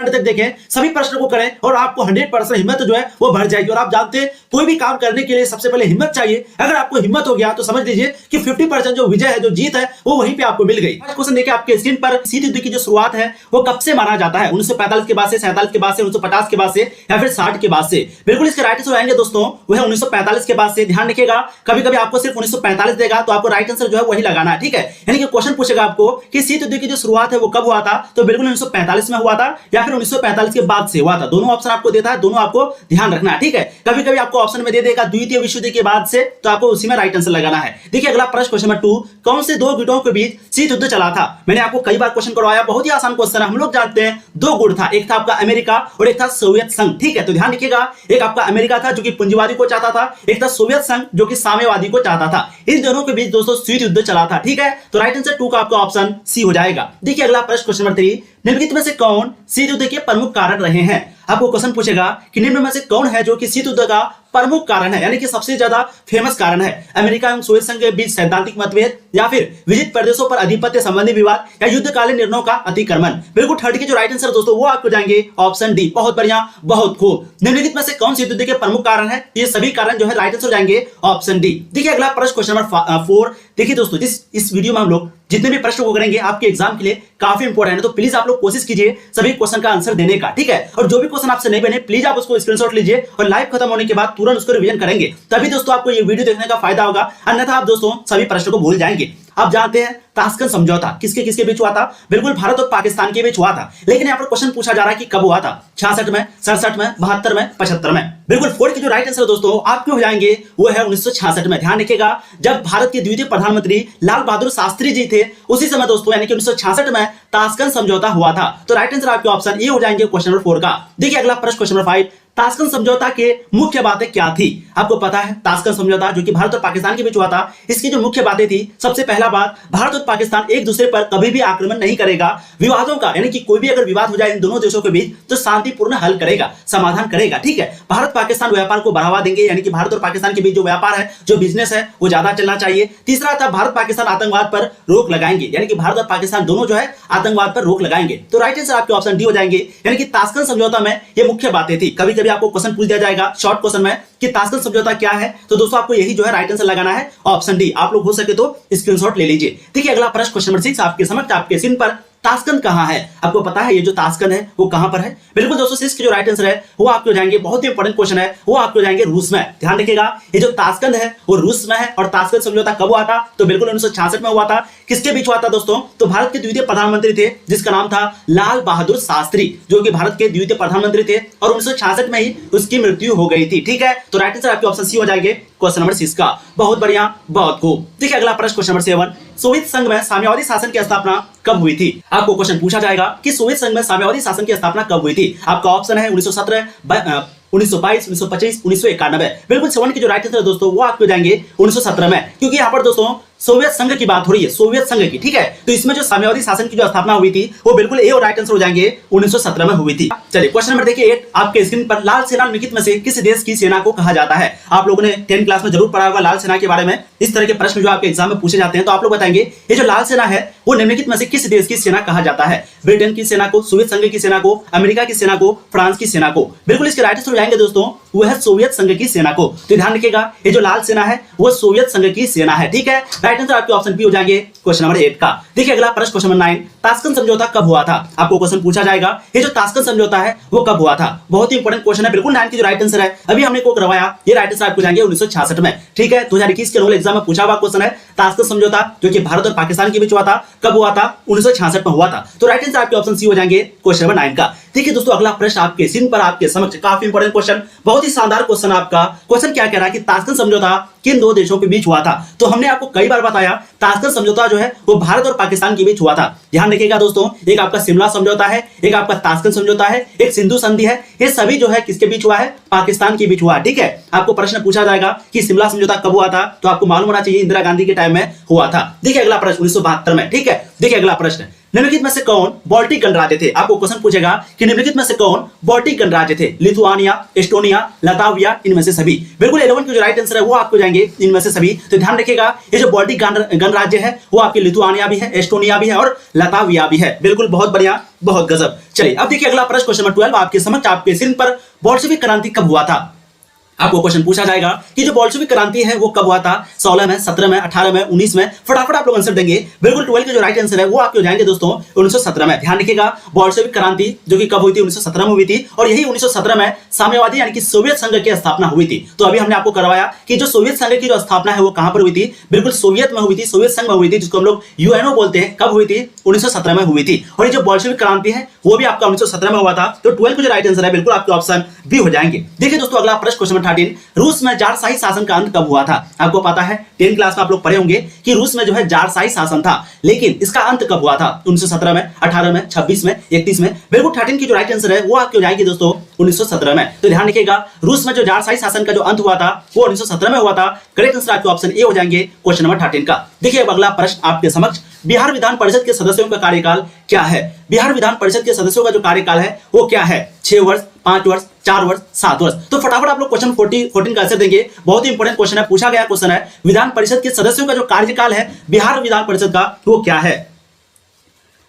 अंत तक देखें, सभी प्रश्नों को करें और आपको 100% हिम्मत जो है वो भर जाएगी। और आप जानते हैं कोई भी काम करने के लिए सबसे पहले हिम्मत चाहिए। अगर आपको हिम्मत हो गया तो समझ लीजिए कि 50% जो विजय है, जो जीत है, वो वहीं पे आपको मिल गई। आज क्वेश्चन देखिए आपके स्क्रीन पर, शीत युद्ध की जो शुरुआत है वो कब से माना जाता है? 1945 के बाद से, 47 के बाद से, 1950 के बाद से, या फिर 60 के बाद से? बिल्कुल इसके राइट आंसर आएंगे दोस्तों, वो है 1945 के बाद से। ध्यान रखिएगा, कभी कभी आपको सिर्फ 1945 देगा तो आपको राइट आंसर जो है वही लगाना है, ठीक है। यानी कि क्वेश्चन पूछेगा आपको कि शीत युद्ध की जो शुरुआत है वो कब हुआ था, तो बिल्कुल 1945 में हुआ था या फिर 1945 के बाद से हुआ था। दोनों ऑप्शन आपको देता है, दोनों आपको ध्यान रखना है, ठीक है। कभी कभी आपको ऑप्शन में दे देगा द्वितीय विश्व युद्ध के बाद से, तो आपको उसी में राइट आंसर लगाना है। देखिए अगला प्रश्न, क्वेश्चन नंबर 2, कौन से दो गुटों के बीच शीत युद्ध चला था? मैंने आपको कई बार क्वेश्चन करवाया, बहुत ही आसान क्वेश्चन है। हम लोग जानते हैं दो गुट था, एक था आपका अमेरिका और एक था सोवियत संघ, ठीक है। तो ध्यान रखिएगा, एक आपका अमेरिका था जो कि पूंजीवादी को चाहता था, एक था सोवियत संघ जो कि साम्यवादी को चाहता था। इन दोनों के बीच दोस्तों शीत युद्ध चला था, ठीक है। तो राइट आंसर 2 का आपका ऑप्शन सी हो जाएगा। देखिए अगला प्रश्न, क्वेश्चन नंबर 3, निम्नलिखित में से कौन शीत युद्ध के प्रमुख कारण रहे हैं? आपको क्वेश्चन पूछेगा कि निम्न में से कौन है जो कि शीत युद्ध का प्रमुख कारण है, यानी कि सबसे ज्यादा फेमस कारण है? अमेरिका एवं सोवियत संघ के बीच सैद्धांतिक मतभेद, या फिर विजित प्रदेशों पर अधिपत्य संबंधी विवाद, या युद्धकालीन निर्णयों का अतिक्रमण? बिल्कुल 30 के जो राइट आंसर दोस्तों वो आपको जाएंगे ऑप्शन डी। बहुत बढ़िया, बहुत खूब। निम्नलिखित में से कौन शीत युद्ध के प्रमुख कारण है? ये सभी कारण जो है राइट आंसर जाएंगे ऑप्शन डी। देखिए अगला प्रश्न, क्वेश्चन नंबर 4, देखिए दोस्तों इस वीडियो में हम लोग जितने भी प्रश्न को करेंगे आपके एग्जाम के लिए काफी इंपॉर्टेंट है, तो प्लीज आप लोग कोशिश कीजिए सभी क्वेश्चन का आंसर देने का, ठीक है। और जो भी क्वेश्चन आपसे नहीं बने प्लीज आप उसको स्क्रीनशॉट लीजिए और लाइव खत्म होने के बाद तुरंत उसको रिवीजन करेंगे, तभी दोस्तों आपको ये वीडियो देखने का फायदा होगा, अन्यथा आप दोस्तों सभी प्रश्नों को भूल जाएंगे। आप जानते हैं ताशकंद समझौता किसके किसके बीच हुआ था? बिल्कुल भारत और पाकिस्तान के बीच हुआ था। लेकिन यहाँ पर क्वेश्चन पूछा जा रहा है कि कब हुआ था? 66 में, 67 में, 72 में, 75 में? बिल्कुल 4 के जो राइट आंसर दोस्तों आपके हो जाएंगे वो है 1966 में। ध्यान रखिएगा, जब भारत के द्वितीय प्रधानमंत्री लाल बहादुर शास्त्री जी थे उसी समय दोस्तों, यानी कि 1966 में ताशकंद समझौता हुआ था। तो राइट आंसर आपके ऑप्शन ए हो जाएंगे क्वेश्चन नंबर 4 का। देखिए अगला प्रश्न, क्वेश्चन नंबर 5, ताशकंद समझौता के मुख्य बातें क्या थी? आपको पता है ताशकंद समझौता जो कि भारत और पाकिस्तान के बीच हुआ था, इसकी जो मुख्य बातें थी, सबसे पहला बात, भारत और पाकिस्तान एक दूसरे पर कभी भी आक्रमण नहीं करेगा, विवादों का, यानी कि कोई भी अगर विवाद हो जाए इन दोनों देशों के बीच तो शांतिपूर्ण हल करेगा, समाधान करेगा, ठीक है। भारत पाकिस्तान व्यापार को बढ़ावा देंगे, यानी कि भारत और पाकिस्तान के बीच जो व्यापार है, जो बिजनेस है, वो ज्यादा चलना चाहिए। तीसरा था भारत पाकिस्तान आतंकवाद पर रोक लगाएंगे, यानी कि भारत और पाकिस्तान दोनों जो है आतंकवाद पर रोक लगाएंगे। तो राइट आंसर आपके ऑप्शन डी हो जाएंगे, यानी कि ताशकंद समझौता में ये मुख्य बातें थी। कभी कभी आपको क्वेश्चन पूछ दिया जाएगा शॉर्ट क्वेश्चन में कि ताशकंद समझौता क्या है, तो दोस्तों आपको यही जो है राइट आंसर लगाना है ऑप्शन डी। आप लोग हो सके तो स्क्रीनशॉट ले लीजिए। देखिए अगला प्रश्न, क्वेश्चन नंबर 6 आपके समक्ष, आपके स्क्रीन पर, ताशकंद कहां है? आपको पता है ये जो ताशकंद है वो कहां पर है? बिल्कुल दोस्तों 6 के जो राइट आंसर है वो आपको जाएंगे, बहुत ही इंपॉर्टेंट क्वेश्चन है, वो आपको जाएंगे रूस में। ध्यान रखिएगा, ये जो ताशकंद है वो रूस में है। और ताशकंद समझौता कब हुआ था? तो बिल्कुल 1966 में हुआ था। किसके बीच हुआ था दोस्तों? तो भारत के द्वितीय प्रधानमंत्री थे जिसका नाम था लाल बहादुर शास्त्री, जो कि भारत के द्वितीय प्रधानमंत्री थे, और 1966 में ही उसकी मृत्यु हो गई थी, ठीक है। तो राइट आंसर आपके ऑप्शन सी हो जाएंगे क्वेश्चन नंबर 6 का। बहुत बढ़िया, बहुत खूब। देखिए अगला प्रश्न, क्वेश्चन नंबर 7, सोवियत संघ में साम्यवादी शासन की स्थापना कब हुई थी? आपको क्वेश्चन पूछा जाएगा कि सोवियत संघ में साम्यवादी शासन की स्थापना कब हुई थी? आपका ऑप्शन है 1917, 1922, 1925, 1991। बिल्कुल 7 के जो राइट आंसर दोस्तों वो आपको जाएंगे 1917 में, क्योंकि यहाँ पर दोस्तों सोवियत संघ की बात हो रही है, सोवियत संघ की, ठीक है। तो इसमें जो साम्यवादी शासन की जो स्थापना हुई थी वो बिल्कुल ए और राइट आंसर हो जाएंगे 1917 में हुई थी। चलिए क्वेश्चन नंबर देखिए 8 आपके स्क्रीन पर, लाल सेना निम्नलिखित में से किस देश की सेना को कहा जाता है? आप लोगों ने 10th क्लास में जरूर पढ़ा होगा लाल सेना के बारे में। इस तरह के प्रश्न जो आपके एग्जाम में पूछे जाते हैं, तो आप लोग बताएंगे ये जो लाल सेना है वो निम्नलिखित में से किस देश की सेना कहा जाता है? ब्रिटेन की सेना को, सोवियत संघ की सेना को, अमेरिका की सेना को, फ्रांस की सेना को? बिल्कुल इसके राइट आंसर हो जाएंगे दोस्तों वो है सोवियत संघ की सेना को। तो ध्यान रखिएगा, ये जो लाल सेना है वो सोवियत संघ की सेना है, ठीक है। राइट आंसर आपके ऑप्शन बी हो जाएंगे क्वेश्चन नंबर 8 का। देखिए अगला प्रश्न, क्वेश्चन नंबर 9, ताशकंद समझौता कब हुआ था? आपको क्वेश्चन पूछा जाएगा ये जो ताशकंद समझौता है वो कब हुआ था? बहुत ही इंपॉर्टेंट क्वेश्चन है, बिल्कुल 9 की जो राइट आंसर है अभी हमने को करवाया, ये राइट आंसर आपको जाएंगे 1966 में, ठीक है। 2021 के नोबल एग्जाम में पूछा हुआ क्वेश्चन है, ताशकंद समझौता जो कि भारत और पाकिस्तान के बीच हुआ था कब हुआ था? 1966 में हुआ था। तो राइट आंसर आपके ऑप्शन सी हो जाएंगे क्वेश्चन नंबर 9 का। देखिए दोस्तों अगला प्रश्न आपके स्क्रीन पर, आपके समक्ष काफी इंपॉर्टेंट क्वेश्चन, बहुत ही शानदार क्वेश्चन आपका। क्वेश्चन क्या कह रहा है कि ताशकंद समझौता किन दो देशों के बीच हुआ था? तो हमने आपको कई बार बताया ताशकंद समझौता जो है वो भारत और पाकिस्तान के बीच हुआ था। ध्यान रखिएगा दोस्तों, एक आपका शिमला समझौता है, एक आपका ताशकंद समझौता है, एक सिंधु संधि है, ये सभी जो है किसके बीच हुआ है? पाकिस्तान के बीच हुआ, ठीक है। आपको प्रश्न पूछा जाएगा कि शिमला समझौता कब हुआ था, तो आपको मालूम होना चाहिए इंदिरा गांधी के टाइम में हुआ था। देखिए अगला प्रश्न 1972 में, ठीक है। देखिए अगला प्रश्न, निम्नलिखित में से कौन बाल्टिक गणराज्य थे? आपको क्वेश्चन पूछेगा कि निम्नलिखित में से कौन बाल्टिक गणराज्य थे? लिथुआनिया, एस्टोनिया, लताविया, इनमें से सभी। बिल्कुल 11 के जो राइट आंसर है वो आपको जाएंगे इनमें से सभी। तो ध्यान रखिएगा ये जो बाल्टिक गणराज्य है वो आपके लिथुआनिया भी है, एस्टोनिया भी है और लताविया भी है। बिल्कुल बहुत बढ़िया, बहुत गजब। चलिए अब देखिए अगला प्रश्न, क्वेश्चन नंबर 12 आपके समक्ष आपके स्क्रीन पर, बोल्शेविक क्रांति कब हुआ था? आपको क्वेश्चन पूछा जाएगा कि जो बोल्शेविक क्रांति है वो कब हुआ था? 16 में, 17 में, 18 में, 19 में? फटाफट आप लोग आंसर देंगे। बिल्कुल 12 के जो राइट आंसर है वो आपके हो जाएंगे दोस्तों 1917 में। ध्यान रखिएगा बोल्शेविक क्रांति जो कि कब हुई थी? 1917 में हुई थी और यही 1917 में साम्यवादी यानी कि सोवियत संघ की स्थापना हुई थी। तो अभी हमने आपको करवाया कि जो सोवियत संघ की जो स्थापना है वो कहां पर हुई थी? बिल्कुल सोवियत में हुई थी, सोवियत संघ में हुई थी, जिसको हम लोग यूएनओ बोलते हैं। कब हुई थी? 1917 में हुई थी। और ये जो बोल्शेविक क्रांति है वो भी आपका 1917 में हुआ था। तो 12 के जो राइट आंसर है बिल्कुल आपके ऑप्शन बी हो जाएंगे। देखिए दोस्तों अगला प्रश्न, क्वेश्चन नंबर 13, रूस में जारशाही शासन का अंत कब हुआ था? आपको पता है 10 क्लास में आप लोग पढ़े होंगे कि रूस में जो है जारशाही शासन था, लेकिन इसका अंत कब हुआ था? 1917 में, 18 में, 26 में, 31 में? बिल्कुल 13 की जो राइट आंसर है वो आपकी हो जाएगी दोस्तों 1917 में। तो ध्यान रखिएगा रूस में जो जारशाही शासन का जो अंत हुआ था वो 1917 में हुआ था। करेक्ट आंसर आपके ऑप्शन ए हो जाएंगे क्वेश्चन नंबर 13 का। देखिए अब अगला प्रश्न आपके समक्ष, बिहार विधान परिषद के सदस्यों का कार्यकाल क्या है? बिहार विधान परिषद के सदस्यों का जो कार्यकाल है वो क्या है? 6 वर्ष, 5 वर्ष, 4 वर्ष, 7 वर्ष? तो फटाफट आप लोग क्वेश्चन 14 का आंसर देंगे। बहुत ही इंपॉर्टेंट क्वेश्चन है, पूछा गया क्वेश्चन है। विधान परिषद के सदस्यों का जो कार्यकाल है बिहार विधान परिषद का वो क्या है?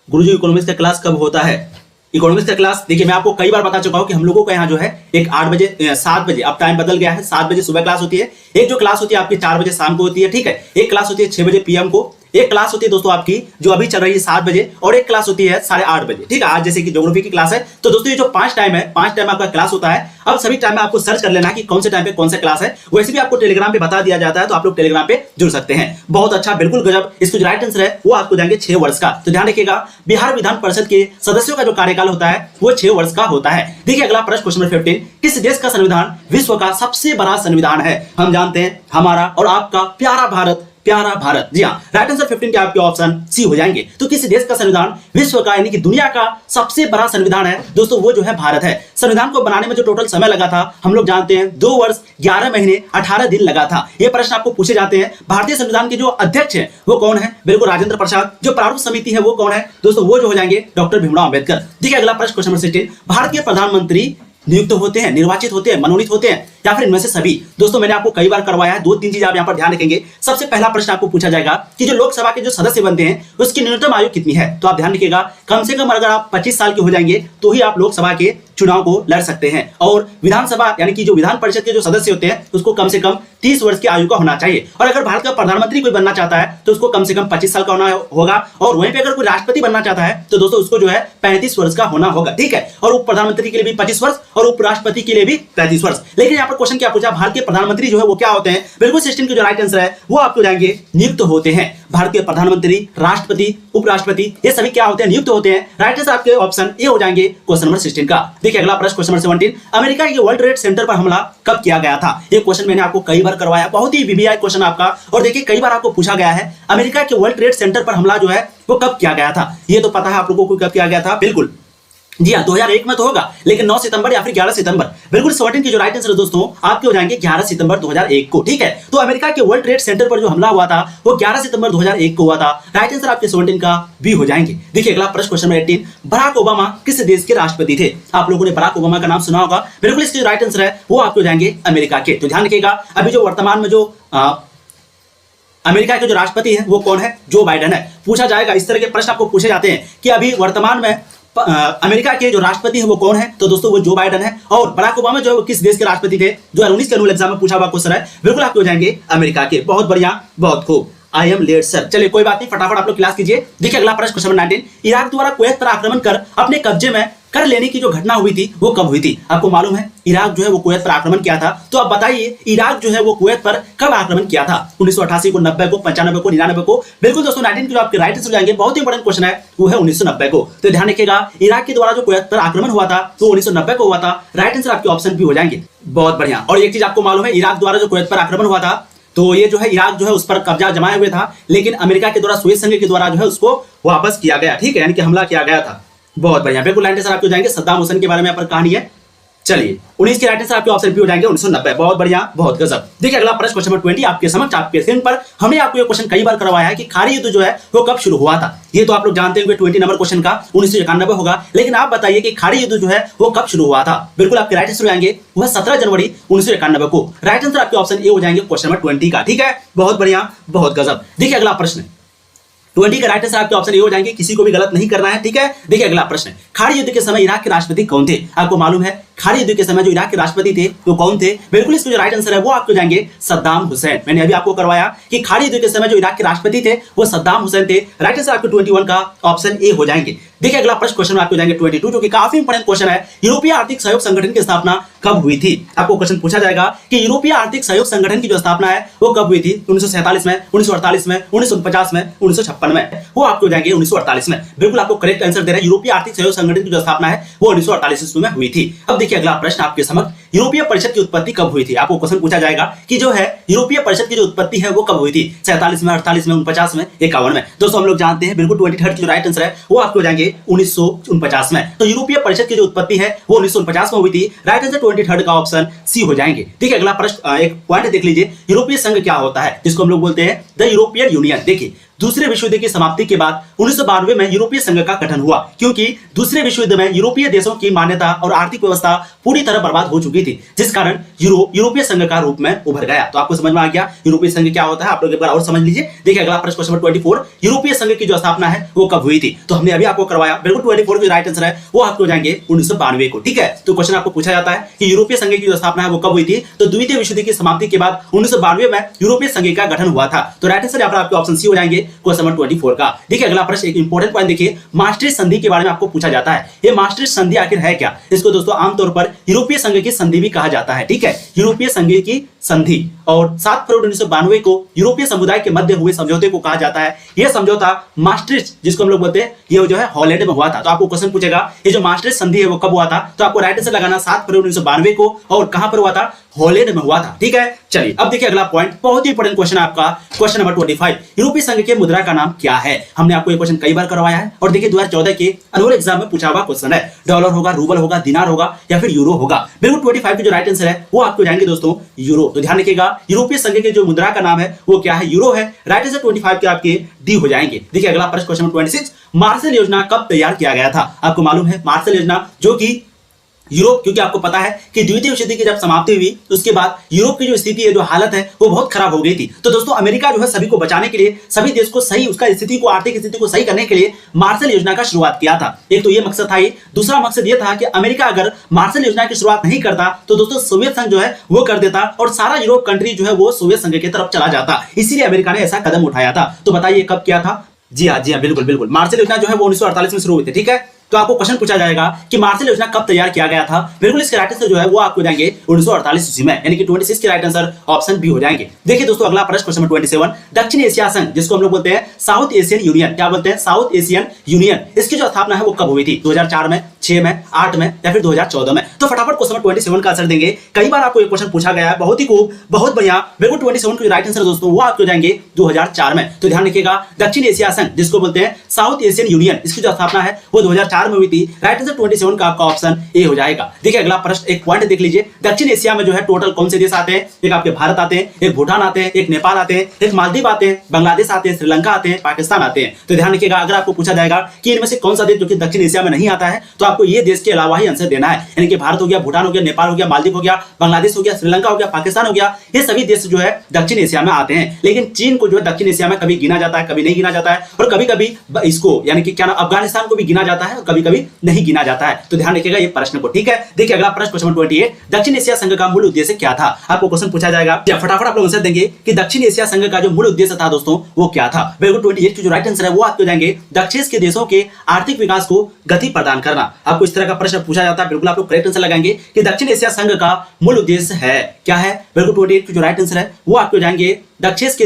गुरुजी इकोनॉमिक्स का क्लास कब होता है? इकोनॉमिक्स का क्लास देखिए मैं आपको कई बार बता चुका हूं कि हम लोगों का यहाँ जो है एक 8 बजे 7 बजे, अब टाइम बदल गया है, 7 बजे सुबह क्लास होती है, एक जो क्लास होती है आपकी 4 बजे शाम को होती है, ठीक है। एक क्लास होती है 6 बजे पीएम को, एक क्लास होती है दोस्तों आपकी जो अभी चल रही है 7 बजे, और एक क्लास होती है 8:30 बजे, ठीक है। आज जैसे कि ज्योग्राफी की क्लास है, तो दोस्तों ये जो 5 टाइम है, 5 टाइम आपका क्लास होता है। अब सभी टाइम में आपको सर्च कर लेना कि कौन से टाइम पे कौन सा क्लास है। वैसे भी आपको टेलीग्राम पे बता दिया जाता है, तो आप लोग टेलीग्राम पे जुड़ सकते हैं। बहुत अच्छा, बिल्कुल गजब। इसको जो राइट आंसर है वो आपको जाएंगे 6 वर्ष का। तो ध्यान रखिएगा बिहार विधान परिषद के सदस्यों का जो कार्यकाल होता है वो 6 वर्ष का होता है। देखिए अगला प्रश्न, क्वेश्चन नंबर 15, किस देश का संविधान विश्व का सबसे बड़ा संविधान है? हम जानते हैं हमारा और आपका प्यारा भारत, प्यारा भारत। जी हाँ, राइट आंसर 15 के आपके ऑप्शन सी हो जाएंगे। तो किस देश का संविधान विश्व का यानी कि दुनिया का सबसे बड़ा संविधान है दोस्तों? वो जो है भारत है। संविधान को बनाने में जो टोटल समय लगा था हम लोग जानते हैं 2 वर्ष 11 महीने 18 दिन लगा था। ये प्रश्न आपको पूछे जाते हैं। भारतीय संविधान के जो अध्यक्ष है वो कौन है? बिल्कुल राजेंद्र प्रसाद। जो प्रारूप समिति है वो कौन है दोस्तों? वो जो हो जाएंगे डॉक्टर भीमराव अंबेडकर। देखिए अगला प्रश्न, क्वेश्चन नंबर 16, भारत के प्रधानमंत्री नियुक्त होते हैं, निर्वाचित होते हैं, मनोनीत होते हैं या फिर इनमें से सभी? दोस्तों मैंने आपको कई बार करवाया है, 2-3 चीज आप यहां पर ध्यान रखेंगे। सबसे पहला प्रश्न आपको पूछा जाएगा कि जो लोकसभा के जो सदस्य बनते हैं उसकी न्यूनतम आयु कितनी है? तो आप ध्यान रखिएगा कम से कम अगर आप 25 साल के हो जाएंगे तो ही आप लोकसभा के चुनाव को लड़ सकते हैं। और विधानसभा यानी कि जो विधान परिषद के जो सदस्य होते हैं उसको कम से कम 30 वर्ष की आयु का होना चाहिए। और अगर भारत का प्रधानमंत्री कोई बनना चाहता है तो उसको कम से कम 25 साल का होना होगा। और वहीं पे अगर कोई राष्ट्रपति बनना चाहता है तो दोस्तों उसको जो है 35 वर्ष का होना होगा, ठीक है। और उप प्रधानमंत्री के लिए भी 25 वर्ष और उपराष्ट्रपति के लिए भी 35 वर्ष। लेकिन यहाँ पर क्वेश्चन क्या पूछा, भारत के प्रधानमंत्री जो है वो क्या होते हैं? बिल्कुल 16 के जो राइट आंसर है वो आपको जाएंगे नियुक्त होते हैं। भारत के प्रधानमंत्री, राष्ट्रपति, उपराष्ट्रपति ये सभी क्या होते हैं? नियुक्त होते हैं। राइट आंसर आपके ऑप्शन ए हो जाएंगे क्वेश्चन नंबर 16 का। देखिए अगला प्रश्न, क्वेश्चन नंबर 17, अमेरिका के वर्ल्ड ट्रेड सेंटर पर हमला कब किया गया था? ये क्वेश्चन मैंने आपको कई बार करवाया, बहुत ही वीवीआई क्वेश्चन आपका। और देखिए कई बार आपको पूछा गया है अमेरिका के वर्ल्ड ट्रेड सेंटर पर हमला जो है वो कब किया गया था? ये तो पता है आप लोगों को कब किया गया था, बिल्कुल जी हाँ 2001 में तो होगा, लेकिन 9 सितंबर या फिर 11 सितंबर। बिल्कुल 17 की जो राइट आंसर है दोस्तों आपके हो जाएंगे 11 सितंबर 2001 को, ठीक है। तो अमेरिका के वर्ल्ड ट्रेड सेंटर पर जो हमला हुआ था वो 11 सितंबर 2001 को हुआ था। राइट आंसर आपके 17 का भी हो जाएंगे। देखिए अगला प्रश्न, क्वेश्चन नंबर 18, बराक ओबामा किस देश के राष्ट्रपति थे? आप लोगों ने बराक ओबामा का नाम सुना होगा। बिल्कुल इसके जो राइट आंसर है वो आपके हो जाएंगे अमेरिका के। तो ध्यान रखिएगा अभी जो वर्तमान में जो अमेरिका के जो राष्ट्रपति है वो कौन है? जो बाइडेन है। पूछा जाएगा, इस तरह के प्रश्न आपको पूछे जाते हैं कि अभी वर्तमान में अमेरिका के जो राष्ट्रपति है वो कौन है? तो दोस्तों वो जो बाइडेन है। और बराक ओबामा जो किस देश के राष्ट्रपति थे? 2019 के एनुअल एग्जाम में पूछा हुआ क्वेश्चन है, बिल्कुल आपके हो जाएंगे अमेरिका के। बहुत बढ़िया, बहुत खूब, आई एम लेट सर। चलिए कोई बात नहीं, फटाफट आप लोग क्लास कीजिए। देखिए अगला प्रश्न, क्वेश्चन नंबर 19, इराक द्वारा कुवैत पर आक्रमण कर अपने कब्जे में कर लेने की जो घटना हुई थी वो कब हुई थी? आपको मालूम है इराक जो है वो कुवैत पर आक्रमण किया था। तो आप बताइए इराक जो है वो कुवैत पर कब आक्रमण किया था? 1988 को, 90 को, 95 को, 99 को? बिल्कुल दोस्तों 19 की जो आपके राइट आंसर हो जाएंगे, बहुत इंपॉर्टेंट क्वेश्चन है, वो है 1990 को। तो ध्यान रखिएगा इराक के द्वारा जो कुवैत पर आक्रमण हुआ था तो 1990 को हुआ था। राइट आंसर आपके ऑप्शन भी हो जाएंगे। बहुत बढ़िया। और एक चीज आपको मालूम है इराक द्वारा जो कुवैत पर आक्रमण हुआ था तो ये जो है इराक जो है उस पर कब्जा जमाए हुए था, लेकिन अमेरिका के द्वारा सोवियत संघ के द्वारा जो है उसको वापस किया गया, ठीक है, यानी कि हमला किया गया था। बहुत बढ़िया, बिल्कुल लाइन सर आपको जाएंगे। सद्दाम हुसैन के बारे में यहाँ पर कहानी है। चलिए 19 के राइट आंसर आपके ऑप्शन बी हो जाएंगे 1990। बहुत बढ़िया, बहुत गजब। देखिए अगला प्रश्न क्वेश्चन नंबर 20 आपके समक्ष आपके स्क्रीन पर। हमने आपको ये क्वेश्चन कई बार करवाया है कि खाड़ी युद्ध जो है वो कब शुरू हुआ था। ये तो आप लोग जानते होंगे 20 नंबर क्वेश्चन का 1991 होगा, लेकिन आप बताइए कि खाड़ी युद्ध जो है वो कब शुरू हुआ था। बिल्कुल आपके राइट आंसर हो जाएंगे वह 17 जनवरी 1991 को। राइट आंसर आपके ऑप्शन ए हो जाएंगे क्वेश्चन नंबर 20 का। ठीक है, बहुत बढ़िया, बहुत गजब। देखिए अगला प्रश्न 20 का राइट आंसर आपके ऑप्शन ए हो जाएंगे, किसी को भी गलत नहीं करना है। ठीक है, देखिए अगला प्रश्न, खाड़ी युद्ध के समय इराक के राष्ट्रपति कौन थे। आपको मालूम है खाड़ी युद्ध के समय जो इराक के राष्ट्रपति थे वो कौन थे। बिल्कुल इसका जो राइट आंसर है वो आपको जाएंगे सद्दाम हुसैन। मैंने अभी आपको करवाया कि खाड़ी युद्ध के समय जो इराक के राष्ट्रपति थे वो सद्दाम हुसैन थे। राइट आंसर आपको 21 का ऑप्शन ए हो जाएंगे। देखिए अगला प्रश्न क्वेश्चन आपको जाएंगे 22, जो कि काफी इंपोर्टेंट क्वेश्चन है। यूरोपीय आर्थिक सहयोग संगठन की स्थापना कब हुई थी। आपको क्वेश्चन पूछा जाएगा कि यूरोपीय आर्थिक सहयोग संगठन की जो स्थापना है वो कब हुई थी। 1947 में, 1948 में, 1949 में, 1956 में। वो आपको जाएंगे 1948 में। बिल्कुल आपको करेक्ट आंसर दे रहे हैं। यूरोपीय आर्थिक सहयोग संगठन की जो स्थापना है वो 1948 ईस्वी में हुई थी। अब देखिए अगला प्रश्न आपके समक्ष, यूरोपीय परिषद की उत्पत्ति कब हुई थी। आपको क्वेश्चन पूछा जाएगा कि जो है यूरोपीय परिषद की जो उत्पत्ति है वो कब हुई थी। 47 में, 48 में, 49 में, 51 में। दोस्तों हम लोग जानते हैं बिल्कुल 23 की जो राइट आंसर है वो आपको जाएंगे 1949 में। तो यूरोपीय परिषद की जो उत्पत्ति है वो 1949 में हुई थी। राइट आंसर 23 का ऑप्शन सी हो जाएंगे। देखिए अगला प्रश्न एक पॉइंट देख लीजिए, यूरोपीय संघ क्या होता है, जिसको हम लोग बोलते हैं द यूरोपियन यूनियन। देखिए दूसरे विश्व युद्ध की समाप्ति के बाद 1992 में यूरोपीय संघ का गठन हुआ, क्योंकि दूसरे विश्व युद्ध में यूरोपीय देशों की मान्यता और आर्थिक व्यवस्था पूरी तरह बर्बाद हो चुकी थी, जिस कारण यूरोपीय संघ का रूप में उभर गया। तो आपको समझ में आ गया यूरोपीय संघ क्या होता है। आप लोग एक बार और समझ लीजिए। देखिए अगला प्रश्न क्वेश्चन नंबर 24, यूरोपीय संघ की जो स्थापना है वो कब हुई थी। तो हमने अभी आपको करवाया। बिल्कुल 24 की राइट आंसर है वो आपको जाएंगे 1992 को। ठीक है, तो क्वेश्चन आपको पूछा जाता है कि यूरोपीय संघ की जो स्थापना है वो कब हुई थी। तो द्वितीय विश्व युद्ध की समाप्ति के बाद 1992 में यूरोपीय संघ का गठन हुआ था। तो राइट आंसर यहाँ पर आपके ऑप्शन सी हो जाएंगे क्वेश्चन नंबर 24 का। देखिए अगला प्रश्न एक इंपॉर्टेंट पॉइंट देखिए, मास्ट्रिच संधि के बारे में आपको पूछा जाता है। ये मास्ट्रिच संधि आखिर है क्या। इसको दोस्तों आमतौर पर यूरोपीय संघ की संधि भी कहा जाता है। ठीक है, यूरोपीय संघ की संधि और 7 फरवरी 1992 को यूरोपीय समुदाय के मध्य हुए समझौते को कहा जाता है। यह समझौता मास्ट्रिच जिसको हम लोग बोलते हैं ये जो है हॉलैंड में हुआ था। तो आपको क्वेश्चन पूछेगा ये जो मास्ट्रिच संधि है वो कब हुआ था। तो आपको राइट आंसर लगाना 7 फरवरी 1992 को, और कहां पर हुआ था, हॉलैंड में हुआ था। ठीक है, चलिए अब देखिए अगला पॉइंट बहुत ही इंपॉर्टेंट क्वेश्चन आपका क्वेश्चन नंबर 25, यूरोपीय संघ के मुद्रा का नाम क्या है। हमने आपको ये क्वेश्चन कई बार करवाया है और देखिए 2014 के एनुअल एग्जाम में पूछा हुआ क्वेश्चन है। डॉलर होगा, रूबल होगा, दिनार होगा या फिर यूरो होगा। बिल्कुल 25 की जो राइट आंसर है वो आपको जाएंगे दोस्तों यूरो। तो ध्यान रखिएगा यूरोपीय संघ के जो मुद्रा का नाम है वो क्या है, यूरो है। राइट आंसर 25 के आपके डी हो जाएंगे। देखिए अगला प्रश्न क्वेश्चन नंबर 26, मार्शल योजना कब तैयार किया गया था। आपको मालूम है मार्शल योजना जो कि यूरोप, क्योंकि आपको पता है कि द्वितीय विश्व युद्ध की जब समाप्ति हुई उसके बाद यूरोप की जो स्थिति है, जो हालत है वो बहुत खराब हो गई थी। तो दोस्तों अमेरिका जो है सभी को बचाने के लिए, सभी देश को सही उसका स्थिति को, आर्थिक स्थिति को सही करने के लिए मार्शल योजना का शुरुआत किया था। एक तो ये मकसद था। ये दूसरा मकसद ये था कि अमेरिका अगर मार्शल योजना की शुरुआत नहीं करता तो दोस्तों सोवियत संघ जो है वो कर देता और सारा यूरोप कंट्री जो है वो सोवियत संघ की तरफ चला जाता। इसीलिए अमेरिका ने ऐसा कदम उठाया था। तो बताइए कब किया था। जी हाँ, बिल्कुल बिल्कुल मार्शल योजना जो है वो 1948 में शुरू हुई थी। ठीक है, तो आपको क्वेश्चन पूछा जाएगा कि मार्शल योजना कब तैयार किया गया था। बिल्कुल इसके राइट आंसर जो है वो आपको जाएंगे 1948 ईस्वी में, यानी कि 26 के राइट आंसर ऑप्शन बी हो जाएंगे। देखिए दोस्तों अगला प्रश्न क्वेश्चन नंबर 27, दक्षिण एशिया संघ जिसको हम लोग बोलते हैं साउथ एशियन यूनियन, क्या बोलते हैं, साउथ एशियन यूनियन, इसकी जो स्थापना है वो कब हुई थी। 2004 में, 6 में, 8 में या फिर 2014 में। तो फटाफट क्वेश्चन नंबर 27 का आंसर देंगे। कई बार आपको ये क्वेश्चन पूछा गया है, बहुत ही खूब, बहुत बढ़िया। बिल्कुल 27 का राइट आंसर दोस्तों वो आपको जाएंगे 2004 में। तो ध्यान रखिएगा दक्षिण एशिया संघ जिसको बोलते हैं साउथ एशियन यूनियन, इसकी जो स्थापना है वो 2004 में हुई थी। राइट आंसर 27 का आपका ऑप्शन ए हो जाएगा। देखिए अगला प्रश्न एक पॉइंट देख लीजिए, दक्षिण एशिया में जो है टोटल कौन से देश आते हैं। एक आपके भारत आते हैं, एक भूटान आते हैं, एक नेपाल आते हैं, एक मालदीव आते हैं, बांग्लादेश आते हैं, श्रीलंका आते हैं, पाकिस्तान आते हैं। तो ध्यान रखिएगा अगर आपको पूछा जाएगा कि इनमें से कौन सा देश जो कि दक्षिण एशिया में नहीं आता है तो आपको ये देश के अलावा ही आंसर देना है, यानी कि भारत हो गया, भूटान हो गया, नेपाल हो गया, मालदीव हो गया, बांग्लादेश हो गया, श्रीलंका हो गया, पाकिस्तान हो गया। ये सभी देश जो है दक्षिण एशिया में आते हैं। लेकिन चीन को जो है दक्षिण एशिया में कभी गिना जाता है, कभी नहीं गिना जाता है, और कभी कभी इसको यानी कि क्या नाम अफगानिस्तान को भी गिना जाता है और कभी कभी नहीं गिना जाता है। तो ध्यान रखिएगा ये प्रश्न को। ठीक है, देखिए अगला प्रश्न क्वेश्चन 28, दक्षिण एशिया संघ का मूल उद्देश्य क्या था। आपको क्वेश्चन पूछा जाएगा, फटाफट आप लोग आंसर देंगे कि दक्षिण एशिया संघ का जो मूल उद्देश्य था दोस्तों वो क्या था। बिल्कुल 28 की जो राइट आंसर है वो आपको जाएंगे दक्षिण के देशों के आर्थिक विकास को गति प्रदान करना। आपको इस तरह का प्रश्न पूछा जाता है, बिल्कुल आप लोग करेक्ट आंसर लगाएंगे कि दक्षिण एशिया संघ का मूल उद्देश्य है क्या है। बिल्कुल 28 की जो राइट आंसर है वो आपको जाएंगे दक्षिण के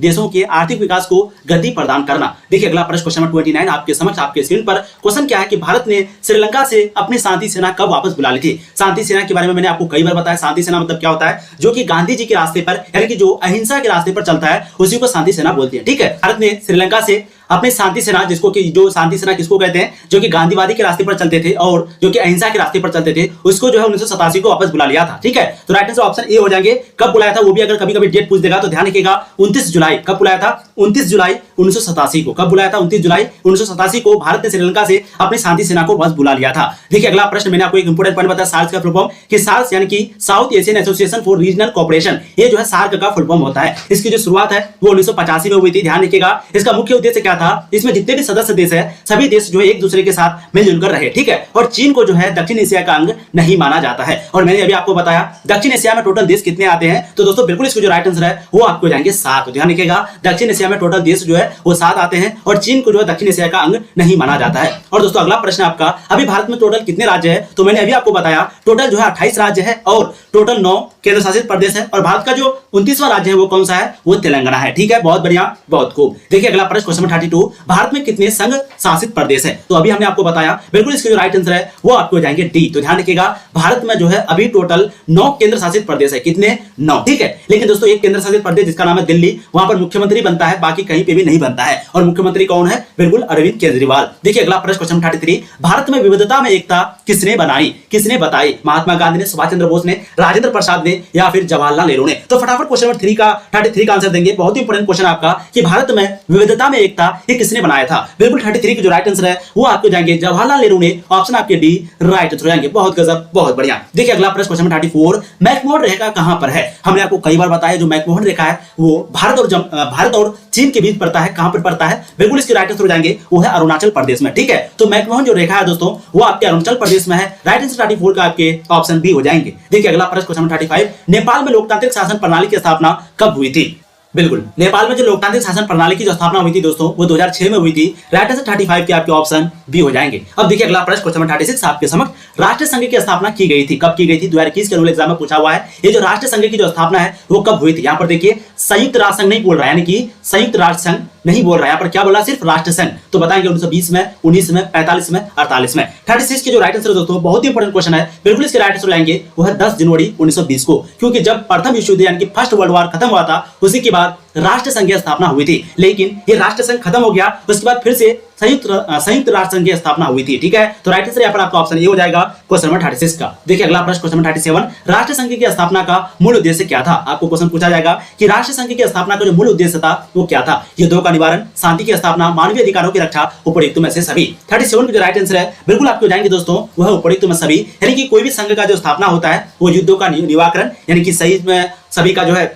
देशों के आर्थिक विकास को गति प्रदान करना। देखिए अगला प्रश्न क्वेश्चन नंबर 29 आपके समक्ष आपके स्क्रीन पर क्वेश्चन क्या है कि भारत ने श्रीलंका से अपनी शांति सेना कब वापस बुला ली थी। शांति सेना के बारे में मैंने आपको कई बार बताया। शांति सेना मतलब क्या होता है, जो कि गांधी जी के रास्ते पर यानी कि जो अहिंसा के रास्ते पर चलता है उसी को शांति सेना बोलती है। ठीक है, भारत ने श्रीलंका से अपनी शांति सेना, जो शांति सेना किसको कहते हैं, जो कि गांधीवादी के रास्ते पर चलते थे और जो कि अहिंसा के रास्ते पर चलते थे, उसको जो है 1987 को वापस बुला लिया था। ठीक है, तो राइट आंसर ऑप्शन ए हो जाएंगे। कब बुलाया था वो भी अगर कभी कभी डेट पूछ देगा तो ध्यान रखिएगा 29 जुलाई। कब बुलाया था? 29 जुलाई 1987 को। कब बुलाया था? 29 जुलाई 1987 को भारत ने श्रीलंका से अपनी शांति सेना को वापस बुला लिया था। देखिए अगला प्रश्न, मैंने आपको एक इंपोर्टेंट पॉइंट बताया सार्क का फुल फॉर्म, कि सार्क यानी कि south Asian association for regional cooperation, ये जो है सार्क का फुल फॉर्म होता है। इसकी जो शुरुआत है वो 1985 में हुई थी। ध्यान रखिएगा इसका मुख्य उद्देश्य क्या था, इसमें जितने भी सदस्य देश है सभी देश जो है एक दूसरे के साथ मिलजुल कर रहे। ठीक है, और चीन को जो है दक्षिण एशिया का अंग नहीं माना जाता है। और मैंने अभी आपको बताया दक्षिण एशिया में टोटल देश कितने आते हैं, तो दोस्तों बिल्कुल इसको जो राइट आंसर है वो आपको जाएंगे 7। ध्यान रखिएगा दक्षिण एशिया में टोटल देश जो है वो 7 आते हैं और चीन को जो है दक्षिण एशिया का अंग नहीं माना जाता है। और दोस्तों अगला प्रश्न आपका, अभी भारत में टोटल कितने राज्य है, तो मैंने अभी आपको बताया टोटल जो है 28 राज्य है और टोटल 9 केंद्र शासित प्रदेश है। और भारत का जो 29वां राज्य है वो कौन सा है, वो तेलंगाना है। ठीक है, बहुत बढ़िया, बहुत खूब। देखिए अगला प्रश्न क्वेश्चन 32, भारत में कितने संघ शासित प्रदेश है, तो अभी हमने आपको बताया बिल्कुल इसके जो राइट आंसर है वो आपको जाएंगे डी। तो ध्यान रखिएगा भारत में जो है अभी टोटल 9 केंद्र शासित प्रदेश है। कितने? 9। ठीक है, लेकिन दोस्तों एक केंद्र शासित प्रदेश जिसका नाम है दिल्ली, वहां पर मुख्यमंत्री बनता है, बाकी कहीं पे भी नहीं बनता है। और मुख्यमंत्री कौन है? बिल्कुल अरविंद केजरीवाल। देखिए अगला प्रश्न क्वेश्चन 33, भारत में विविधता में एकता किसने बनाई, किसने बताई? महात्मा गांधी ने, सुभाष चंद्र बोस ने, राजेंद्र प्रसाद ने या फिर जवाहरलाल नेहरू ने? तो फटाफट क्वेश्चन नंबर 33 का आंसर देंगे। बहुत ही इंपॉर्टेंट क्वेश्चन आपका कि भारत में विविधता में एकता ये किसने बनाया था। बिल्कुल 33 की जो राइट आंसर है वो आपको जाएंगे जवाहरलाल नेहरू ने। ऑप्शन आपके डी राइट आंसर जाएंगे। बहुत गजब, बहुत बढ़िया। देखिए अगला प्रश्न क्वेश्चन 34, मैकमोहन रेखा कहां पर है? हमने आपको कई बार बताया जो मैकमोहन रेखा है वो भारत और चीन के बीच पड़ता है। कहां पर पड़ता है? बिल्कुल इसके राइट आंसर हो जाएंगे वो है अरुणाचल प्रदेश में। ठीक है, तो मैकमोहन जो रेखा है दोस्तों वो आपके अरुणाचल प्रदेश में है। राइट आंसर 34 का आपके ऑप्शन बी हो जाएंगे। देखिए अगला प्रश्न क्वेश्चन 35, नेपाल में लोकतांत्रिक शासन प्रणाली की स्थापना कब हुई थी? बिल्कुल नेपाल में जो लोकतांत्रिक शासन प्रणाली की जो स्थापना हुई थी दोस्तों वो 2006 में हुई थी। राइट आंसर 35 के आपके ऑप्शन बी हो जाएंगे। अब देखिए अगला प्रश्न क्वेश्चन 36 आपके समक्ष, राष्ट्र संघ की स्थापना की गई थी, कब की गई थी? 2021 के एनुअल एग्जाम में पूछा हुआ है। ये जो राष्ट्र संघ की जो स्थापना है वो कब हुई थी? यहाँ पर देखिए संयुक्त राष्ट्र संघ नहीं बोल रहा है, यानी कि संयुक्त राष्ट्र संघ नहीं बोल रहा है, यहाँ पर क्या बोला? सिर्फ राष्ट्र संघ। तो बताएंगे 1920 में, 19 में, 45 में, 48 में। 36 के जो राइट आंसर दोस्तों बहुत ही इंपॉर्टेंट क्वेश्चन है, बिल्कुल इसके राइट आंसर लाएंगे वो है 10 जनवरी 1920 को, क्योंकि जब प्रथम विश्व युद्ध यानी कि फर्स्ट वर्ल्ड वॉर खत्म हुआ था उसी के बाद राष्ट्र संघ की स्थापना हुई थी। लेकिन ये राष्ट्र संघ खत्म हो गया, उसके बाद फिर से संयुक्त राष्ट्र संघ की स्थापना हुई थी। ठीक है, तो राइट आंसर यहाँ पर आपका ऑप्शन ये हो जाएगा क्वेश्चन नंबर 36 का। देखिए अगला प्रश्न क्वेश्चन नंबर 37, राष्ट्र संघ की स्थापना का मूल उद्देश्य क्या था? आपको क्वेश्चन पूछा जाएगा कि राष्ट्र संघ की स्थापना का जो मूल उद्देश्य था वो क्या था? युद्धों का निवारण, शांति की स्थापना, मानवीय अधिकारों की रक्षा, उपयुक्त में से सभी। 37 का जो राइट आंसर है बिल्कुल आपको जाएंगे दोस्तों वह उपयुक्त में सभी, यानी कि कोई भी संघ का जो स्थापना होता है वो युद्धों का निवारण यानी कि सही में सभी का जो है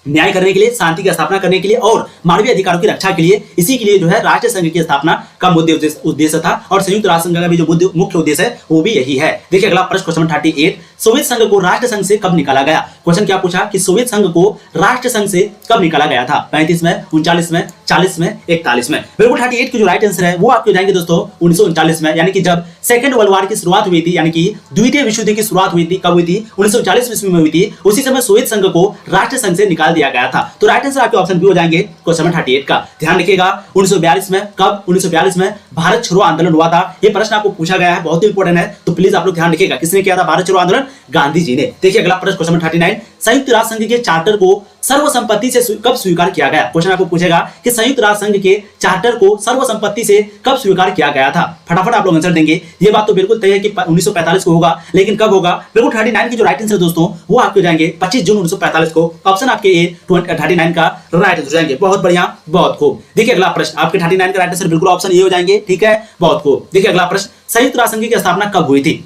न्याय करने के लिए, शांति की स्थापना करने के लिए और मानवीय अधिकारों की रक्षा के लिए, इसी के लिए जो है राष्ट्र संघ की स्थापना का मुख्य उद्देश्य था। और संयुक्त राष्ट्र संघ का भी जो मुख्य उद्देश्य है वो भी यही है। देखिए अगला प्रश्न क्वेश्चन 38, सोवियत संघ को राष्ट्र संघ से कब निकाला गया? क्वेश्चन क्या पूछा कि सोवियत संघ को राष्ट्र संघ से कब निकाला गया था? 35 में, 39 में, 40 में, 41 में। बिल्कुल 38 की जो राइट आंसर है वो आपको जाएंगे दोस्तों 1939 में, यानी कि जब सेकंड वर्ल्ड वॉर की शुरुआत हुई थी, यानी कि द्वितीय विश्व युद्ध की शुरुआत हुई थी। कब हुई थी? 1940 ईस्वी में हुई थी। उसी समय सोवियत संघ को राष्ट्र संघ से निकाल दिया गया था। तो राइट आंसर आपके ऑप्शन बी हो जाएंगे क्वेश्चन नंबर 38 का। ध्यान रखिएगा 1942 में, कब? 1942 में भारत छोड़ो आंदोलन हुआ था। ये प्रश्न आपको पूछा गया है, बहुत ही इंपॉर्टेंट है, तो प्लीज आप लोग ध्यान रखिएगा किसने किया था भारत छोड़ो आंदोलन? गांधी जी ने। देखिए अगला प्रश्न क्वेश्चन नंबर 39, संयुक्त राष्ट्र संघ के चार्टर को सर्वसम्मति से कब स्वीकार किया गया? क्वेश्चन आपको पूछेगा कि संयुक्त राष्ट्र संघ के चार्टर को सर्वसम्मति से कब स्वीकार किया गया था? फटाफट आप लोग आंसर देंगे। ये बात तो बिल्कुल तय है कि 1945 को होगा, लेकिन कब होगा? बिल्कुल 39 की जो राइट आंसर दोस्तों वो आपको जाएंगे 25 जून 1945 को। ऑप्शन आपके ए 39 का राइट आंसर जाएंगे। बहुत बढ़िया, बहुत खूब। देखिए अगला प्रश्न आपके 39 का राइट आंसर बिल्कुल ऑप्शन ए हो जाएंगे। ठीक है, बहुत खूब। देखिए अगला प्रश्न, संयुक्त राष्ट्र संघ की स्थापना कब हुई थी?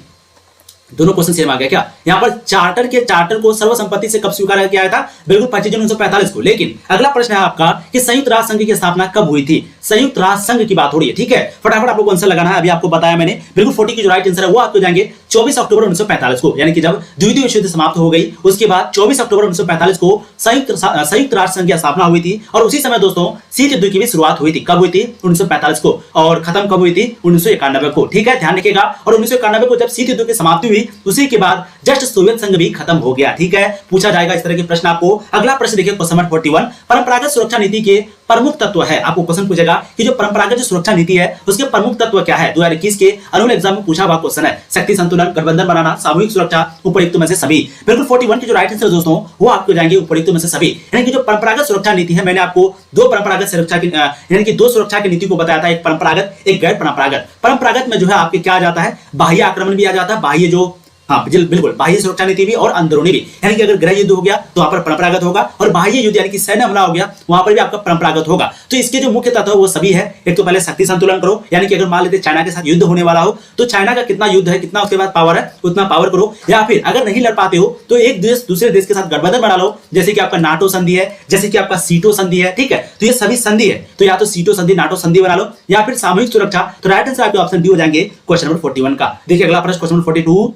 दोनों क्वेश्चन सेम आ गया क्या? यहाँ पर चार्टर को सर्वसम्मति से कब स्वीकार किया था? बिल्कुल 25 जून 1945 को। लेकिन अगला प्रश्न है आपका कि संयुक्त राष्ट्र संघ की स्थापना कब हुई थी? संयुक्त राष्ट्र संघ की बात हो रही है। ठीक है, फटाफट आप लोग आंसर लगाना है। अभी आपको बताया मैंने, बिल्कुल 40 की जो राइट आंसर है वो आपको जाएंगे 24 अक्टूबर 1945 को, यानी कि जब द्वितीय विश्व युद्ध समाप्त हो गई उसके बाद 24 अक्टूबर 1945 को संयुक्त राष्ट्र संघ की स्थापना हुई थी। और उसी समय दोस्तों शीत युद्ध की भी शुरुआत हुई थी। कब हुई थी? 1945 को। और खत्म कब हुई थी? 1991 को। ठीक है, ध्यान रखिएगा। और 1991 को जब शीत युद्ध की समाप्ति हुई उसी के बाद जस्ट सोवियत संघ भी खत्म हो गया। ठीक है, पूछा जाएगा इस तरह के प्रश्न आपको। अगला प्रश्न देखिए, क्वेश्चन नंबर 41, परंपरागत सुरक्षा नीति के प्रमुख तत्व है। आपको क्वेश्चन पूछेगा कि जो परंपरागत जो सुरक्षा नीति है उसके प्रमुख तत्व क्या है। 2021 के अनुअल एग्जाम में पूछा हुआ क्वेश्चन है। शक्ति संतुलन, गठबंधन बनाना, सामूहिक सुरक्षा, उपयुक्त में से सभी। बिल्कुल 41 के जो राइट आंसर दोस्तों वो आपको जाएंगे उपयुक्त में से सभी। यानी कि जो परंपरागत सुरक्षा नीति है, मैंने आपको दो परंपरागत सुरक्षा की यानी कि दो सुरक्षा की नीति को बताया था, एक परंपरागत एक गैर परंपरागत। परंपरागत में जो है आपके क्या आ जाता है, बाह्य आक्रमण भी आ जाता है, बाह्य जो हाँ बिल्कुल बाह्य सुरक्षा नीति भी और अंदरूनी भी। यानी कि अगर गृह युद्ध हो गया तो वहां पर परंपरागत होगा, और बाह्य युद्ध यानी कि सैन्य हमला हो गया वहां पर भी आपका परंपरागत होगा। तो इसके जो मुख्य तत्व वो सभी है। एक तो पहले शक्ति संतुलन करो, यानी कि अगर मान लेते चाइना के साथ युद्ध होने वाला हो तो चाइना का कितना युद्ध है, कितना उसके बाद पावर है, उतना पावर करो। या फिर अगर नहीं लड़ पाते हो तो एक देश दूसरे देश के साथ गठबंधन बना लो, जैसे कि आपका नाटो संधि है, जैसे कि आपका सीटो संधि है। ठीक है, तो ये सभी संधि है, तो या तो सीटो संधि नाटो संधि बना लो, या फिर सामूहिक सुरक्षा। तो राइट आंसर आपके ऑप्शन डी हो जाएंगे क्वेश्चन नंबर 41 का। देखिए अगला प्रश्न क्वेश्चन नंबर 42,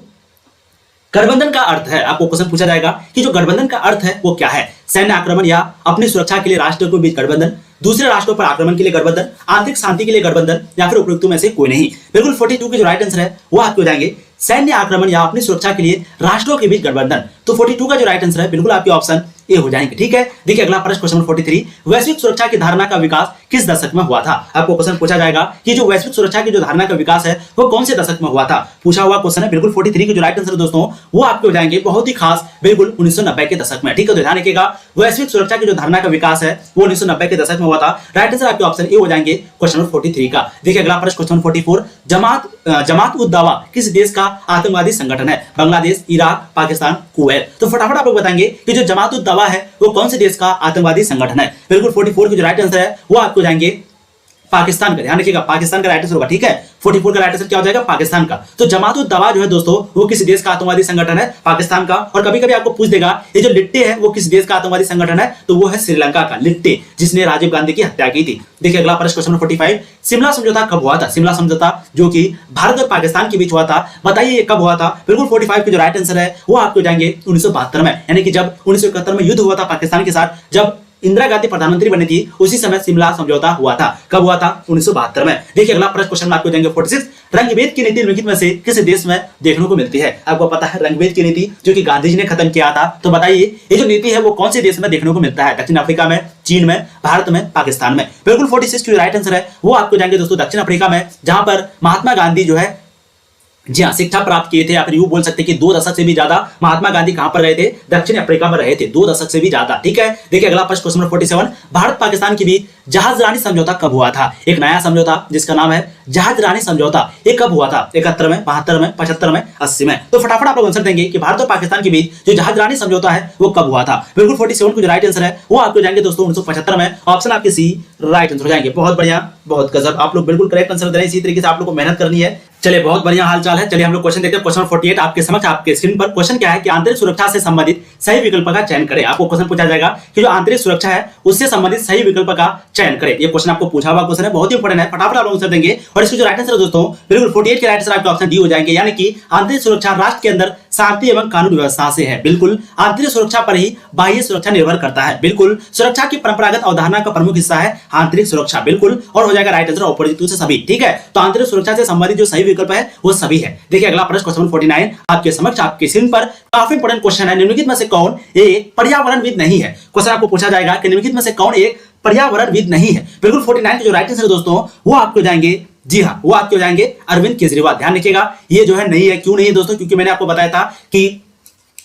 गठबंधन का अर्थ है। आपको क्वेश्चन पूछा जाएगा कि जो गठबंधन का अर्थ है वो क्या है। सैन्य आक्रमण या अपनी सुरक्षा के लिए राष्ट्रों के बीच गठबंधन, दूसरे राष्ट्रों पर आक्रमण के लिए गठबंधन, आंतरिक शांति के लिए गठबंधन, या फिर उपयुक्त में से कोई नहीं। बिल्कुल 42 के जो राइट आंसर है वो आपको हो जाएंगे सैन्य आक्रमण या अपनी सुरक्षा के लिए राष्ट्रों के बीच गठबंधन। तो 42 का जो राइट आंसर है बिल्कुल आपके ऑप्शन ए हो जाएंगे। ठीक है, देखिए अगला प्रश्न क्वेश्चन नंबर 43, वैश्विक सुरक्षा की धारणा का विकास किस दशक में हुआ था। आपको क्वेश्चन पूछा जाएगा कि जो वैश्विक सुरक्षा की जो धारणा का विकास है वो कौन से दशक में हुआ था। पूछा हुआ क्वेश्चन है। बिल्कुल 43 के जो राइट आंसर दोस्तों वो आपके हो जाएंगे बहुत ही खास, बिल्कुल 1990 के दशक में। ठीक है, तो ध्यान रखिएगा वैश्विक सुरक्षा की जो धारणा का विकास है वो 1990 के दशक में हुआ था। राइट आंसर आपके ऑप्शन ए हो जाएंगे क्वेश्चन नंबर 43 का। देखिए अगला प्रश्न क्वेश्चन 44, जमात उद दावा किस देश का आतंकवादी संगठन है। Bangladesh, Iraq, Pakistan, Kuwait. तो फटाफट आप लोग बताएंगे कि जो जमात उद दावा है वो कौन से देश का आतंकवादी संगठन है। बिल्कुल 44 के जो राइट आंसर है वो आपको जाएंगे पाकिस्तान का। ध्यान रखिएगा पाकिस्तान का राइट आंसर होगा। ठीक है, 44 का राइट आंसर क्या हो जाएगा, पाकिस्तान का। तो जमात उद दावा जो है दोस्तों वो किस देश का आतंकवादी संगठन है, पाकिस्तान का। और कभी कभी आपको पूछ देगा ये जो लिट्टे है वो किस देश का आतंकवादी संगठन है, तो वो है श्रीलंका का लिट्टे, जिसने राजीव गांधी की हत्या की थी। देखिए अगला प्रश्न क्वेश्चन 45, शिमला समझौता कब हुआ था। शिमला समझौता जो कि भारत और पाकिस्तान के बीच हुआ था, बताइए ये कब हुआ था। बिल्कुल 45 के जो राइट आंसर है वो आपको जाएंगे 1972 में, यानी कि जब 1971 में युद्ध हुआ था पाकिस्तान के साथ, जब इंदिरा गांधी प्रधानमंत्री बनी थी उसी समय शिमला समझौता हुआ था। कब हुआ था? 1972 में। देखिए अगला प्रश्न क्वेश्चन आपको देंगे 46, रंगभेद की नीति निम्नलिखित में से किस देश में देखने को मिलती है। आपको पता है रंगभेद की नीति जो कि गांधी जी ने खत्म किया था, तो बताइए ये जो नीति है वो कौन से देश में देखने को मिलता है। दक्षिण अफ्रीका में, चीन में, भारत में, पाकिस्तान में। बिल्कुल 46 जो राइट आंसर है वो आपको जाएंगे दोस्तों दक्षिण अफ्रीका में, जहां पर महात्मा गांधी जो है जी हाँ शिक्षा प्राप्त किए थे। आप यूं बोल सकते हैं कि 2 दशक से भी ज्यादा महात्मा गांधी कहां पर रहे थे, दक्षिण अफ्रीका में रहे थे, 2 दशक से भी ज्यादा। ठीक है, देखिए अगला प्रश्न क्वेश्चन नंबर 47, भारत पाकिस्तान के बीच जहाज रानी समझौता कब हुआ था। एक नया समझौता जिसका नाम है जहाज रानी समझौता, ये कब हुआ था? 71 में, 72 में, 75 में, 80 में। तो फटाफट आप लोग आंसर देंगे कि भारत और पाकिस्तान के बीच जो जहाज रानी समझौता है वो कब हुआ था। बिल्कुल 47 को जो राइट आंसर है वो आपको जाएंगे दोस्तों 1975 में। ऑप्शन आपके सी राइट आंसर हो जाएंगे। बहुत बढ़िया, बहुत गजब, आप लोग बिल्कुल करेक्ट आंसर दे रहे हैं। इसी तरीके से आप लोग को मेहनत करनी है। चलिए बहुत बढ़िया हालचाल है। चलिए हम लोग क्वेश्चन देखते हैं। क्वेश्चन 48 आपके समक्ष आपके स्क्रीन पर। क्वेश्चन क्या है कि आंतरिक सुरक्षा से संबंधित सही विकल्प का चयन करें। आपको क्वेश्चन पूछा जाएगा कि जो आंतरिक सुरक्षा है उससे संबंधित सही विकल्प का चयन करें। ये क्वेश्चन आपको पूछा हुआ क्वेश्चन है, बहुत ही इंपॉर्टेंट है। फटाफट आप लोग आंसर देंगे। और इसके जो राइट आंसर है दोस्तों बिल्कुल 48 के राइट आंसर आपके ऑप्शन डी हो जाएंगे, यानी कि आंतरिक सुरक्षा राष्ट्र के अंदर शांति एवं कानून व्यवस्था से है। बिल्कुल आंतरिक सुरक्षा पर ही बाह्य सुरक्षा निर्भर करता है। बिल्कुल सुरक्षा की परंपरागत अवधारणा का प्रमुख हिस्सा है आंतरिक सुरक्षा। बिल्कुल, और हो जाएगा राइट आंसर ऑपोजिट से सभी। ठीक है, तो आंतरिक सुरक्षा से संबंधित जो सही विकल्प है वो सभी है। देखिए अगला प्रश्न क्वेश्चन 49 आपके समक्ष आपके स्क्रीन पर। काफी इंपॉर्टेंट क्वेश्चन है। निम्नलिखित में से कौन एक पर्यावरणविद नहीं है। क्वेश्चन आपको पूछा जाएगा कि निम्नलिखित में से कौन एक पर्यावरणविद नहीं है। बिल्कुल 49 के जो राइट आंसर है दोस्तों वो आपको जाएंगे, जी हाँ वो आपके हो जाएंगे अरविंद केजरीवाल। ध्यान रखिएगा ये जो है नहीं है। क्यों नहीं है दोस्तों? क्योंकि मैंने आपको बताया था कि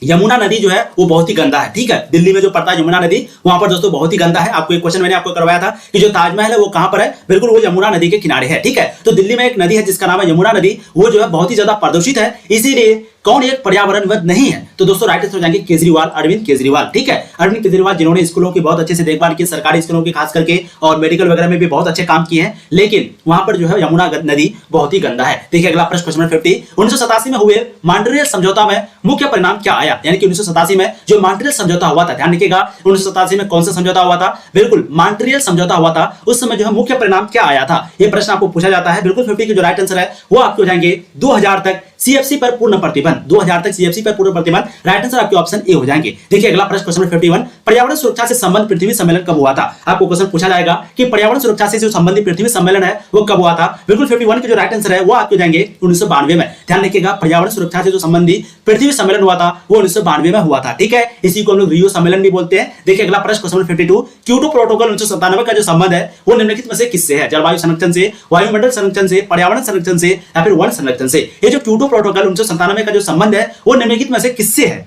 यमुना नदी जो है वो बहुत ही गंदा है। ठीक है, दिल्ली में जो पड़ता है यमुना नदी, वहां पर दोस्तों बहुत ही गंदा है। आपको एक क्वेश्चन मैंने आपको करवाया था कि जो ताजमहल है वो कहां पर है। बिल्कुल वो यमुना नदी के किनारे है। ठीक है, तो दिल्ली में एक नदी है जिसका नाम है यमुना नदी, वो जो है बहुत ही ज्यादा प्रदूषित है। इसीलिए कौन एक पर्यावरणविद नहीं है? तो दोस्तों राइट आंसर हो जाएंगे केजरीवाल, अरविंद केजरीवाल। ठीक है, अरविंद केजरीवाल जिन्होंने स्कूलों की बहुत अच्छे से देखभाल की, सरकारी स्कूलों की खास करके, और मेडिकल वगैरह में भी बहुत अच्छे काम किए हैं, लेकिन वहां पर जो है यमुना नदी बहुत ही गंदा है। देखिए अगला प्रश्न क्वेश्चन 50, 1987 में हुए मॉन्ट्रियल समझौता में मुख्य परिणाम क्या आया। यानी कि 1987 में जो मॉन्ट्रियल समझौता हुआ था, ध्यान रखिएगा 1987 में कौन सा समझौता हुआ था। बिल्कुल मॉन्ट्रियल समझौता हुआ था। उस समय जो है मुख्य परिणाम क्या आया था, ये प्रश्न आपको पूछा जाता है। बिल्कुल 50 के जो राइट आंसर है वो आपको हो जाएंगे 2000 तक सीएफसी पर पूर्ण प्रतिबंध, 2000 तक सीएफसी पर पूर्ण प्रतिबंध। राइट आंसर आपके ऑप्शन ए हो जाएंगे। देखिए अगला प्रश्न क्वेश्चन नंबर 51, पर्यावरण सुरक्षा से संबंधित पृथ्वी सम्मेलन कब हुआ था? आपको क्वेश्चन पूछा जाएगा कि पर्यावरण सुरक्षा से जो संबंधित पृथ्वी सम्मेलन है वो कब हुआ था? बिल्कुल 51 के जो राइट आंसर है वो आपको जाएंगे 1992 में। ध्यान रखिएगा, पर्यावरण सुरक्षा से जो संबंधित पृथ्वी सम्मेलन हुआ था वो 1992 में हुआ था। ठीक है, इसी को हम लोग रियो सम्मेलन भी बोलते हैं। देखिए अगला प्रश्न क्वेश्चन नंबर 52, क्योटो प्रोटोकॉल 1997 का जो संबंध है वो निम्नलिखित में से किससे है? जलवायु संरक्षण से, वायुमंडल संरक्षण से, पर्यावरण संरक्षण से या फिर वन संरक्षण से? ये जो क्योटो प्रोटोकॉल 1997 का जो संबंध है वो निम्नलिखित में से किससे है?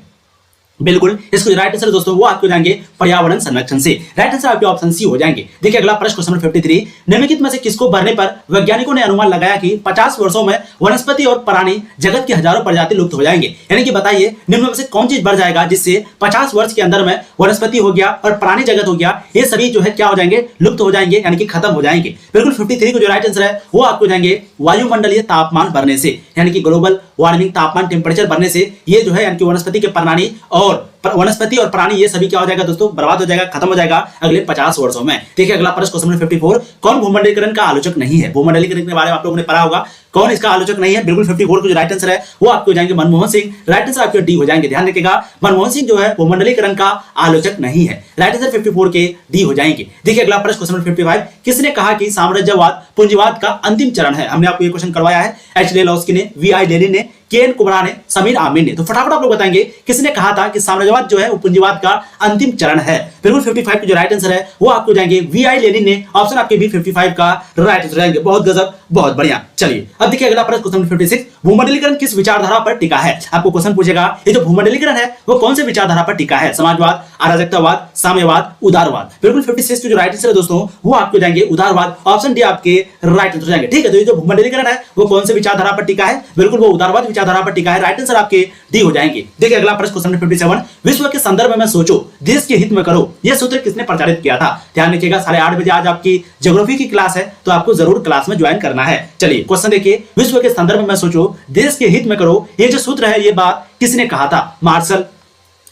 बिल्कुल इसको राइट आंसर दोस्तों वो आपको जाएंगे पर्यावरण संरक्षण से। राइट आंसर आपके ऑप्शन सी हो जाएंगे। देखिए अगला प्रश्न क्वेश्चन नंबर 53, निम्नलिखित में से किसको भरने पर वैज्ञानिकों ने अनुमान लगाया कि 50 वर्षों में वनस्पति और प्राणी जगत की हजारों प्रजाति लुप्त हो जाएंगे? यानी कि बताइए निम्न में से कौन चीज बढ़ जाएगा जिससे 50 वर्ष के अंदर में वनस्पति हो गया और प्राणी जगत हो गया, ये सभी जो है क्या हो जाएंगे? लुप्त हो जाएंगे, यानी कि खत्म हो जाएंगे। बिल्कुल 53 को जो राइट आंसर है वो आपको जाएंगे वायुमंडलीय तापमान बढ़ने से, यानी कि ग्लोबल वार्मिंग, तापमान टेम्परेचर बढ़ने से ये जो है यानी कि वनस्पति के प्राणी और वनस्पति और प्राणी ये सभी क्या हो जाएगा दोस्तों? बर्बाद हो जाएगा, खत्म हो जाएगा अगले 50 वर्षों में। देखिए अगला प्रश्न क्वेश्चन नंबर 54, कौन भूमंडलीकरण का आलोचक नहीं है? भूमंडलीकरण के बारे में आप लोगों ने पढ़ा होगा, कौन इसका आलोचक नहीं है? बिल्कुल 54 को जो राइट आंसर है वो आपको जाएंगे मनमोहन सिंह। राइट आंसर आपके डी हो जाएंगे। ध्यान रखिएगा, मनमोहन सिंह जो है भूमंडलीकरण का आलोचक नहीं है। राइट आंसर 54 के डी हो जाएंगे। देखिए अगला प्रश्न क्वेश्चन नंबर 55, किसने कहा कि साम्राज्यवाद पूंजीवाद का अंतिम चरण है? हमने आपको ये क्वेश्चन करवाया है, एच ले लॉस्की ने, वी.आई. लेनिन ने, के.एन. कुबरा ने, समीर आमिर ने। तो फटाफट आप लोग बताएंगे किसने कहा था कि साम्राज्यवाद जो है वो पूंजीवाद का अंतिम चरण है? बिल्कुल 55 की जो राइट आंसर है वो आपको जाएंगे वी.आई. लेनिन ने। ऑप्शन आपके बी 55 का राइट आंसर जाएंगे। बहुत गजब, बहुत बढ़िया। चलिए अब देखिए अगला प्रश्न क्वेश्चन नंबर 56, भूमंडलीकरण किस विचारधारा पर टिका है? आपको क्वेश्चन पूछेगा ये जो भूमंडलीकरण है वो कौन से विचारधारा पर टिका है? समाजवाद, अराजकतावाद, साम्यवाद, उदारवाद? बिल्कुल 56 की जो राइट आंसर है दोस्तों वो आपको जाएंगे उदारवाद। ऑप्शन डी आपके राइट आंसर जाएंगे। ठीक है, तो ये जो भूमंडलीकरण है वो कौन से विचारधारा पर टिका है? बिल्कुल वो उदारवाद विचारधारा पर टिका है। राइट आंसर आपके डी हो जाएंगे। देखिए अगला प्रश्न क्वेश्चन नंबर 57, विश्व के संदर्भ में सोचो, देश के हित में करो, यह सूत्र किसने प्रचारित किया था? ध्यान रखिएगा 8:30 बजे आज आपकी ज्योग्राफी की क्लास है तो आपको जरूर क्लास में ज्वाइन करना है। चलिए क्वेश्चन देखिए, विश्व के संदर्भ में सोचो, देश के हित में करो, ये जो सूत्र है ये बात किसने कहा था? मार्शल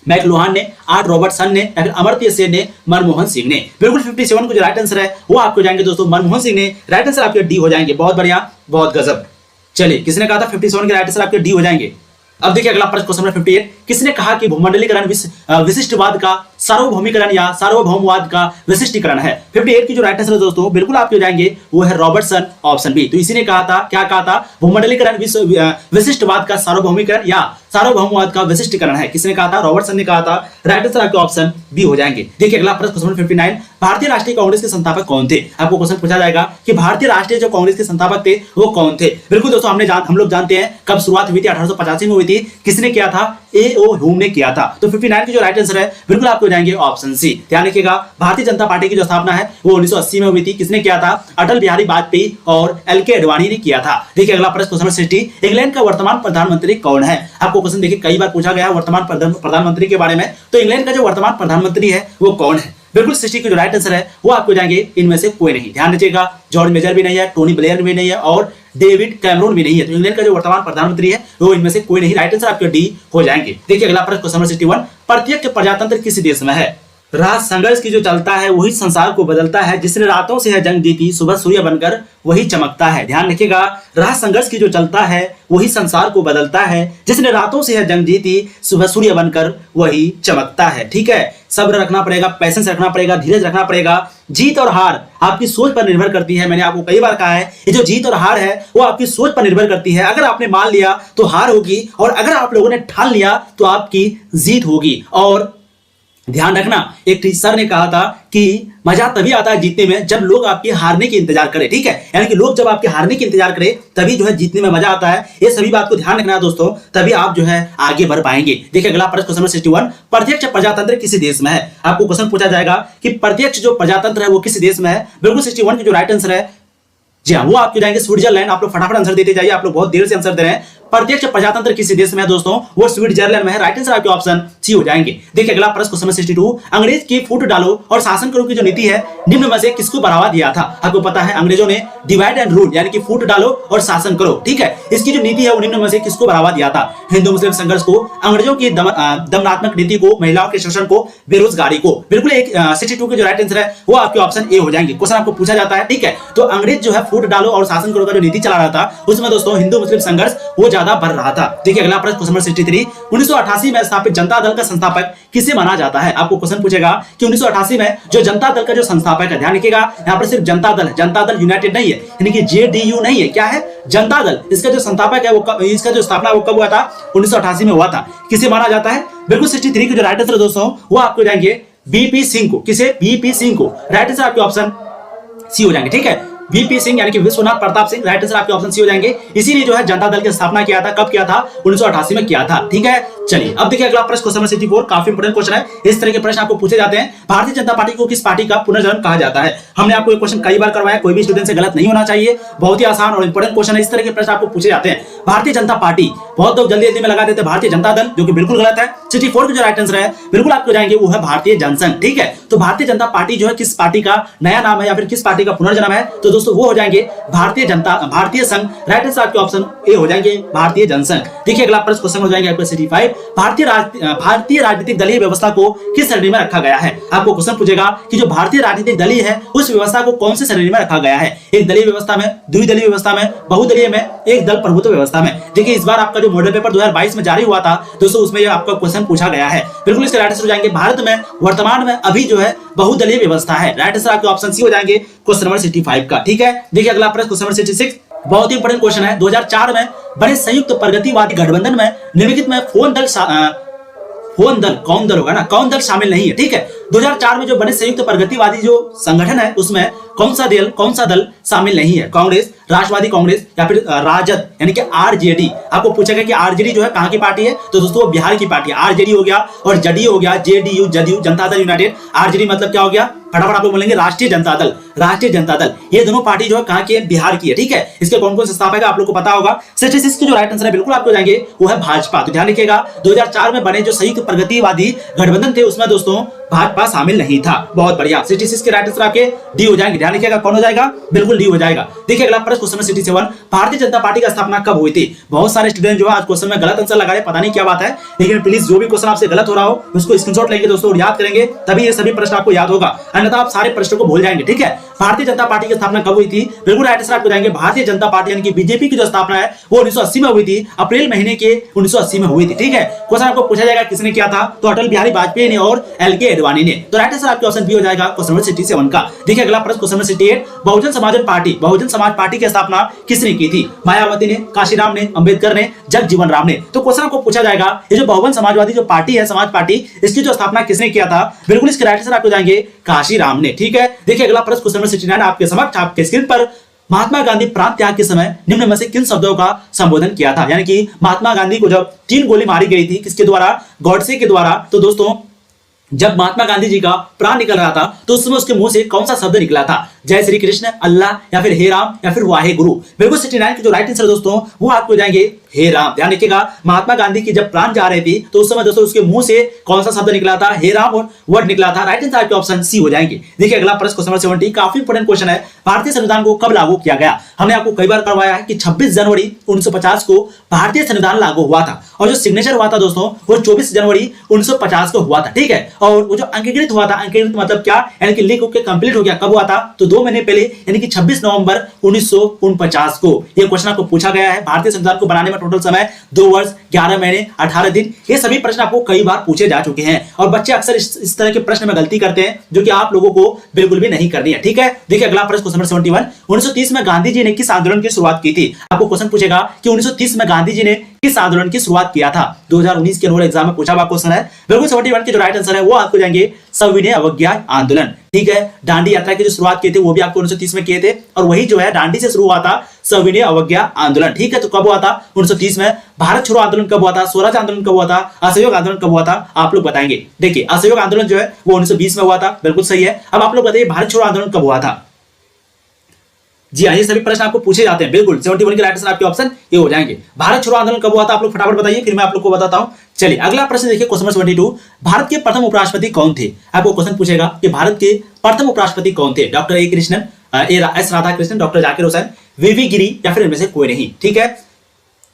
मैकलुहान ने, आर रॉबर्टसन ने, या फिर अमर्त्य सेन ने, मनमोहन सिंह ने? बिल्कुल 57 को जो राइट आंसर है वो आपको जाएंगे दोस्तों मनमोहन सिंह ने। राइट आंसर आपके डी हो जाएंगे। बहुत बढ़िया, बहुत गजब। चलिए किसने कहा था? 57 के राइट आंसर आपके डी हो जाएंगे। अब देखिए अगला प्रश्न क्वेश्चन नंबर 58, किसने कहा कि भूमंडलीकरण विशिष्टवाद का सार्वभौमिकरण या सार्वभौमवाद का विशिष्टीकरण है? 58 की जो राइट आंसर है दोस्तों बिल्कुल आपके हो जाएंगे वो है रॉबर्टसन। Option B. तो इसी ने कहा था, क्या कहा था? भूमंडलीकरण विशिष्टवाद का सार्वभौमिकरण या सार्वभौमवाद का विशिष्टीकरण है। किसने कहा था? रॉबर्टसन ने कहा था। राइट आंसर आपके ऑप्शन बी हो जाएंगे। देखिए अगला प्रश्न क्वेश्चन नंबर 59, भारतीय राष्ट्रीय कांग्रेस के संस्थापक कौन थे? आपको क्वेश्चन पूछा जाएगा कि भारतीय राष्ट्रीय जो कांग्रेस के संस्थापक थे वो कौन थे? बिल्कुल दोस्तों हम लोग जानते हैं कब शुरुआत हुई थी, 1885 में हुई थी। किसने किया था? ए.ओ. ह्यूम ने किया था। तो 59 की जो राइट आंसर है बिल्कुल आपको जाएंगे ऑप्शन सी। ध्यान रखिएगा, भारतीय जनता पार्टी की जो स्थापना है वो 1980 में हुई थी। किसने किया था? अटल बिहारी वाजपेयी और एल.के. अडवाणी ने किया था। देखिए अगला प्रश्न क्वेश्चन नंबर 60, इंग्लैंड का वर्तमान प्रधानमंत्री कौन है? आपको क्वेश्चन देखिए कई बार पूछा गया है वर्तमान प्रधानमंत्री के बारे में। तो इंग्लैंड का जो वर्तमान प्रधानमंत्री है वो कौन है? बिल्कुल 60 की जो राइट आंसर है वो आपको जाएंगे इनमें से कोई नहीं। ध्यान रखिएगा, जॉर्ज मेजर भी नहीं है, टोनी ब्लेयर भी नहीं है और डेविड कैमरून भी नहीं है। तो इंग्लैंड का जो वर्तमान प्रधानमंत्री है वो इनमें से कोई नहीं। राइट आंसर आपके डी हो जाएंगे। देखिए अगला प्रश्न क्वेश्चन नंबर 61, प्रत्यक्ष प्रजातंत्र किस देश में है? राज संघर्ष की जो चलता है वही संसार को बदलता है, जिसने रातों से है जंग जीती, सुबह सूर्य बनकर वही चमकता है। ध्यान रखिएगा, राज संघर्ष की जो चलता है वही संसार को बदलता है, जिसने रातों से है जंग जीती, सुबह सूर्य बनकर वही चमकता है। ठीक है, सब्र रखना पड़ेगा, पैसेंस रखना पड़ेगा, धीरज रखना पड़ेगा। जीत और हार आपकी सोच पर निर्भर करती है। मैंने आपको कई बार कहा है ये जो जीत और हार है वो आपकी सोच पर निर्भर करती है। अगर आपने मान लिया तो हार होगी और अगर आप लोगों ने ठान लिया तो आपकी जीत होगी। और ध्यान रखना, एक टीचर ने कहा था कि मजा तभी आता है जीतने में जब लोग आपके हारने की इंतजार करें। ठीक है, यानी कि लोग जब आपके हारने की इंतजार करें तभी जो है जीतने में मजा आता है। ये सभी बात को ध्यान रखना है दोस्तों, तभी आप जो है आगे बढ़ पाएंगे। देखिए अगला प्रश्न क्वेश्चन नंबर 61, प्रत्यक्ष प्रजातंत्र किस देश में है? आपको क्वेश्चन पूछा जाएगा कि प्रत्यक्ष जो प्रजातंत्र है वो किस देश में है? बिल्कुल 61 की जो राइट आंसर है जी हाँ वो आपके जाएंगे स्विट्जरलैंड। आप लोग फटाफट आंसर देते जाइए, आप लोग बहुत देर से आंसर दे रहे हैं। प्रत्यक्ष प्रजातंत्र किसी देश में है दोस्तों? वो स्विट्जरलैंड में है। राइट आंसर आपके ऑप्शन सी हो जाएंगे। देखिए अगला प्रश्न क्वेश्चन नंबर 62, अंग्रेज की फूट डालो और शासन करो की जो नीति है निम्न में से किसको बढ़ावा दिया था? आपको पता है अंग्रेजों ने डिवाइड एंड रूल यानी कि फूट डालो और शासन करो, ठीक है, इसकी जो नीति है वो निम्न में से किसको बढ़ावा दिया था? हिंदू मुस्लिम संघर्ष को, अंग्रेजों की दमनात्मक नीति को, महिलाओं के शोषण को, बेरोजगारी को। बिल्कुल एक 62 के जो राइट आंसर है वो आपके ऑप्शन ए हो जाएंगे। क्वेश्चन आपको पूछा जाता है, ठीक है, तो अंग्रेज जो है फूट डालो और शासन करो का जो नीति चला रहा था उसमें दोस्तों हिंदू मुस्लिम संघर्ष वो ज्यादा बढ़ रहा था। देखिए अगला प्रश्न क्वेश्चन नंबर 63, 1988 में स्थापित जनता दल का संस्थापक किसे माना जाता है? आपको क्वेश्चन पूछेगा कि 1988 में जो जनता दल का जो संस्थापक है, ध्यान रखिएगा यहाँ पर सिर्फ जनता दल है, जनता दल यूनाइटेड नहीं है, यानी कि जेडीयू नहीं है, क्या है? जनता दल। इसका जो संस्थापक है वो इसका जो स्थापना वो कब हुआ था? 1988 में हुआ था। किसे माना जाता है? बिल्कुल 63 के जो राइट आंसर दोस्तों वो आपको जाएंगे बीपी सिंह को। किसे? बीपी सिंह को। राइट आंसर आपके ऑप्शन सी हो जाएंगे, ठीक है, वीपी सिंह यानी कि विश्वनाथ प्रताप सिंह। राइट आंसर आपके ऑप्शन सी हो जाएंगे। इसीलिए जो है जनता दल की स्थापना किया था, कब किया था? 1988 में किया था, ठीक है। चलिए अब देखिए अगला प्रश्न क्वेश्चन नंबर 64, काफी इंपोर्टेंट क्वेश्चन है। इस तरह के प्रश्न आपको पूछे जाते हैं। भारतीय जनता पार्टी को किस पार्टी का पुनर्जन्म कहा जाता है? हमने आपको ये क्वेश्चन कई बार करवाया, कोई भी स्टूडेंट से गलत नहीं होना चाहिए, बहुत ही आसान और इंपोर्टेंट क्वेश्चन है। इस तरह के प्रश्न आपको पूछे जाते हैं। भारतीय जनता पार्टी, बहुत लोग जल्दी में लगा देते हैं भारतीय जनता दल, जो कि बिल्कुल गलत है। 64 का जो राइट आंसर है बिल्कुल आपको जाएंगे वो है भारतीय जनसंघ, ठीक है। तो भारतीय जनता पार्टी जो है किस पार्टी का नया नाम है या फिर किस पार्टी का पुनर्जन्म है? तो दोस्तों वो हो जाएंगे भारतीय संघ। राइट आंसर आपके ऑप्शन ए हो जाएंगे भारतीय जनसंघ। देखिए अगला प्रश्न क्वेश्चन हो जाएंगे आपके 65, भारतीय राजनीतिक दलीय व्यवस्था को किस श्रेणी में रखा गया है? आपको क्वेश्चन पूछेगा कि जो भारतीय राजनीतिक दलीय है उस व्यवस्था को कौन सी श्रेणी में रखा गया है? एक दलीय व्यवस्था में, द्विदलीय व्यवस्था में, बहुदलीय में, एक दल प्रभुत्व व्यवस्था में। देखिए इस बार आपका जो मॉडल पेपर 2022 में जारी हुआ था दोस्तों उसमें ये आपका क्वेश्चन पूछा गया है। बिल्कुल इसके राइट आंसर हो जाएंगे भारत में वर्तमान में अभी जो है बहुदलीय व्यवस्था है। राइट आंसर आपके ऑप्शन सी हो जाएंगे क्वेश्चन नंबर 65 का, ठीक है। देखिए अगला प्रश्न क्वेश्चन नंबर 66, बहुत ही इंपोर्टेंट क्वेश्चन है। 2004 में बने संयुक्त प्रगतिवादी गठबंधन में निम्नलिखित में कौन दल होगा ना, कौन दल शामिल नहीं है, ठीक है। 2004 में जो बने संयुक्त प्रगतिवादी जो संगठन है उसमें कौन सा दल शामिल नहीं है? कांग्रेस, राष्ट्रवादी कांग्रेस या फिर राजद यानी कि आरजेडी। आपको पूछेगा कि आरजेडी जो है कहां की पार्टी है? तो दोस्तों वो बिहार की पार्टी है। आरजेडी हो गया और जदयू हो गया, JDU JDU, Janata Dal United. RJD मतलब क्या हो गया? फटाफट आप लोग बोलेंगे राष्ट्रीय जनता दल, राष्ट्रीय जनता दल। ये दोनों पार्टी जो है कहां की है? बिहार की है, ठीक है। इसके कौन कौन से संस्थापक है आप लोग को पता होगा। 66 के जो राइट आंसर है बिल्कुल आपको जाएंगे वो है भाजपा। तो ध्यान रखिएगा 2004 में बने जो संयुक्त प्रगतिवादी गठबंधन थे उसमें दोस्तों भाजपा शामिल नहीं था। बहुत बढ़िया, 66 के राइट आंसर आपके डी हो जाएंगे। ध्यान रखिएगा कौन हो जाएगा? बिल्कुल डी हो जाएगा। देखिए अगला प्रश्न question number 67, Bharatiya Janata party की स्थापना कब हुई थी? बहुत सारे स्टूडेंट जो है आज क्वेश्चन में गलत आंसर लगा रहे, पता नहीं क्या बात है, लेकिन प्लीज जो भी क्वेश्चन आपसे गलत हो रहा हो उसको स्क्रीनशॉट लेंगे दोस्तों और याद करेंगे, तभी ये सभी प्रश्न आपको याद होगा, अन्यथा आप सारे प्रश्नों को भूल जाएंगे, ठीक है। भारतीय जनता पार्टी की स्थापना कब हुई थी? बिल्कुल राइट आंसर आपको जाएंगे भारतीय जनता पार्टी यानी कि बीजेपी की जो स्थापना है वो 1980 में हुई थी, अप्रैल महीने के 1980 में हुई थी, ठीक है। क्वेश्चन आपको पूछा जाएगा किसने किया था? तो अटल बिहारी वाजपेयी ने और एलके अडवाणी ने। तो राइट आंसर आपके ऑप्शन बी हो जाएगा क्वेश्चन नंबर 67 का। देखिए अगला प्रश्न question number 68, Bahujan Samaj party की स्थापना किसने की थी? मायावती ने, काशीराम ने, अंबेडकर ने, जगजीवन राम ने। तो क्वेश्चन आपको पूछा जाएगा ये जो बहुजन समाजवादी जो पार्टी है, समाज पार्टी, इसकी जो स्थापना किसने किया था? बिल्कुल इसके राइट आंसर आपको जाएंगे काशीराम ने, ठीक है। देखिए अगला प्रश्न क्वेश्चन नंबर 69 आपके समक्ष आपके स्क्रीन पर, महात्मा गांधी प्राण त्याग के समय निम्न में से किन शब्दों का संबोधन किया था? यानी कि महात्मा गांधी को जब 3 गोली मारी गई थी, किसके द्वारा? गॉडसे के द्वारा। तो दोस्तों जब महात्मा गांधी जी का प्राण निकल रहा था तो उस समय उसके मुंह से कौन सा शब्द निकला था? जय श्री कृष्ण, अल्लाह या फिर हे राम या फिर वाहे गुरु। बिल्कुल 69 के जो राइट आंसर दोस्तों वो आपको जाएंगे हे राम। ध्यान रखिएगा महात्मा गांधी की जब प्राण जा रही थी तो उस समय दोस्तों उसके मुंह से कौन सा शब्द निकला था? हे राम और वर्ड निकला था। राइट आंसर आपके ऑप्शन सी हो जाएंगे। देखिए अगला प्रश्न क्वेश्चन नंबर 70, काफी इंपोर्टेंट क्वेश्चन है। भारतीय संविधान को कब लागू किया गया? हमने आपको कई बार करवाया है कि 26 जनवरी 1950 को भारतीय संविधान लागू हुआ था और जो सिग्नेचर हुआ था दोस्तों वो 24 जनवरी 1950 को हुआ था, ठीक है। और वो जो अंगीकृत हुआ था, अंगीकृत मतलब क्या? यानी कि लिख के कंप्लीट हो गया, कब हुआ था? तो 2 महीने पहले यानी कि 26 नवंबर 1949 को। यह क्वेश्चन आपको पूछा गया है। भारतीय संविधान को बनाने में टोटल समय 2 वर्ष 11 महीने 18 दिन। ये सभी प्रश्न आपको कई बार पूछे जा चुके हैं और बच्चे अक्सर इस तरह के प्रश्न में गलती करते हैं जो कि आप लोगों को बिल्कुल भी नहीं करनी है, ठीक है। देखिए अगला प्रश्न क्वेश्चन नंबर 71, 1930 में गांधी जी ने किस आंदोलन की शुरुआत की थी? आपको क्वेश्चन पूछेगा कि 1930 में गांधी जी ने किस आंदोलन की शुरुआत किया था? 2019 के नोडल एग्जाम में पूछा हुआ क्वेश्चन है। बिल्कुल 71 के जो राइट आंसर है वो आपको जाएंगे सविनय अवज्ञा आंदोलन, ठीक है। दांडी यात्रा की जो शुरुआत की थी वो भी आपको 1930 में किए थे और वही जो है दांडी से शुरू हुआ था सविनय अवज्ञा आंदोलन, ठीक है। तो कब हुआ था? 1930 में। भारत छोड़ो आंदोलन कब हुआ था? स्वराज आंदोलन कब हुआ था? असहयोग आंदोलन कब हुआ था? आप लोग बताएंगे। देखिए असहयोग आंदोलन जो है वो 1920 में हुआ था, बिल्कुल सही है। अब आप लोग बताइए भारत छोड़ो आंदोलन कब हुआ था? जी हाँ, ये सभी प्रश्न आपको पूछे जाते हैं। बिल्कुल 71 के राइट आंसर आपके ऑप्शन ये हो जाएंगे। भारत छोड़ो आंदोलन कब हुआ था, आप लोग फटाफट बताइए, फिर मैं आप लोग को बताता हूं। चलिए अगला प्रश्न देखिए, क्वेश्चन नंबर 22, भारत के प्रथम उपराष्ट्रपति कौन थे? आपको क्वेश्चन पूछेगा कि भारत के प्रथम उपराष्ट्रपति कौन थे? Doctor A Krishnan, S Radhakrishnan, doctor Zakir Hussain, VV Giri या फिर इनमें से कोई नहीं। ठीक है,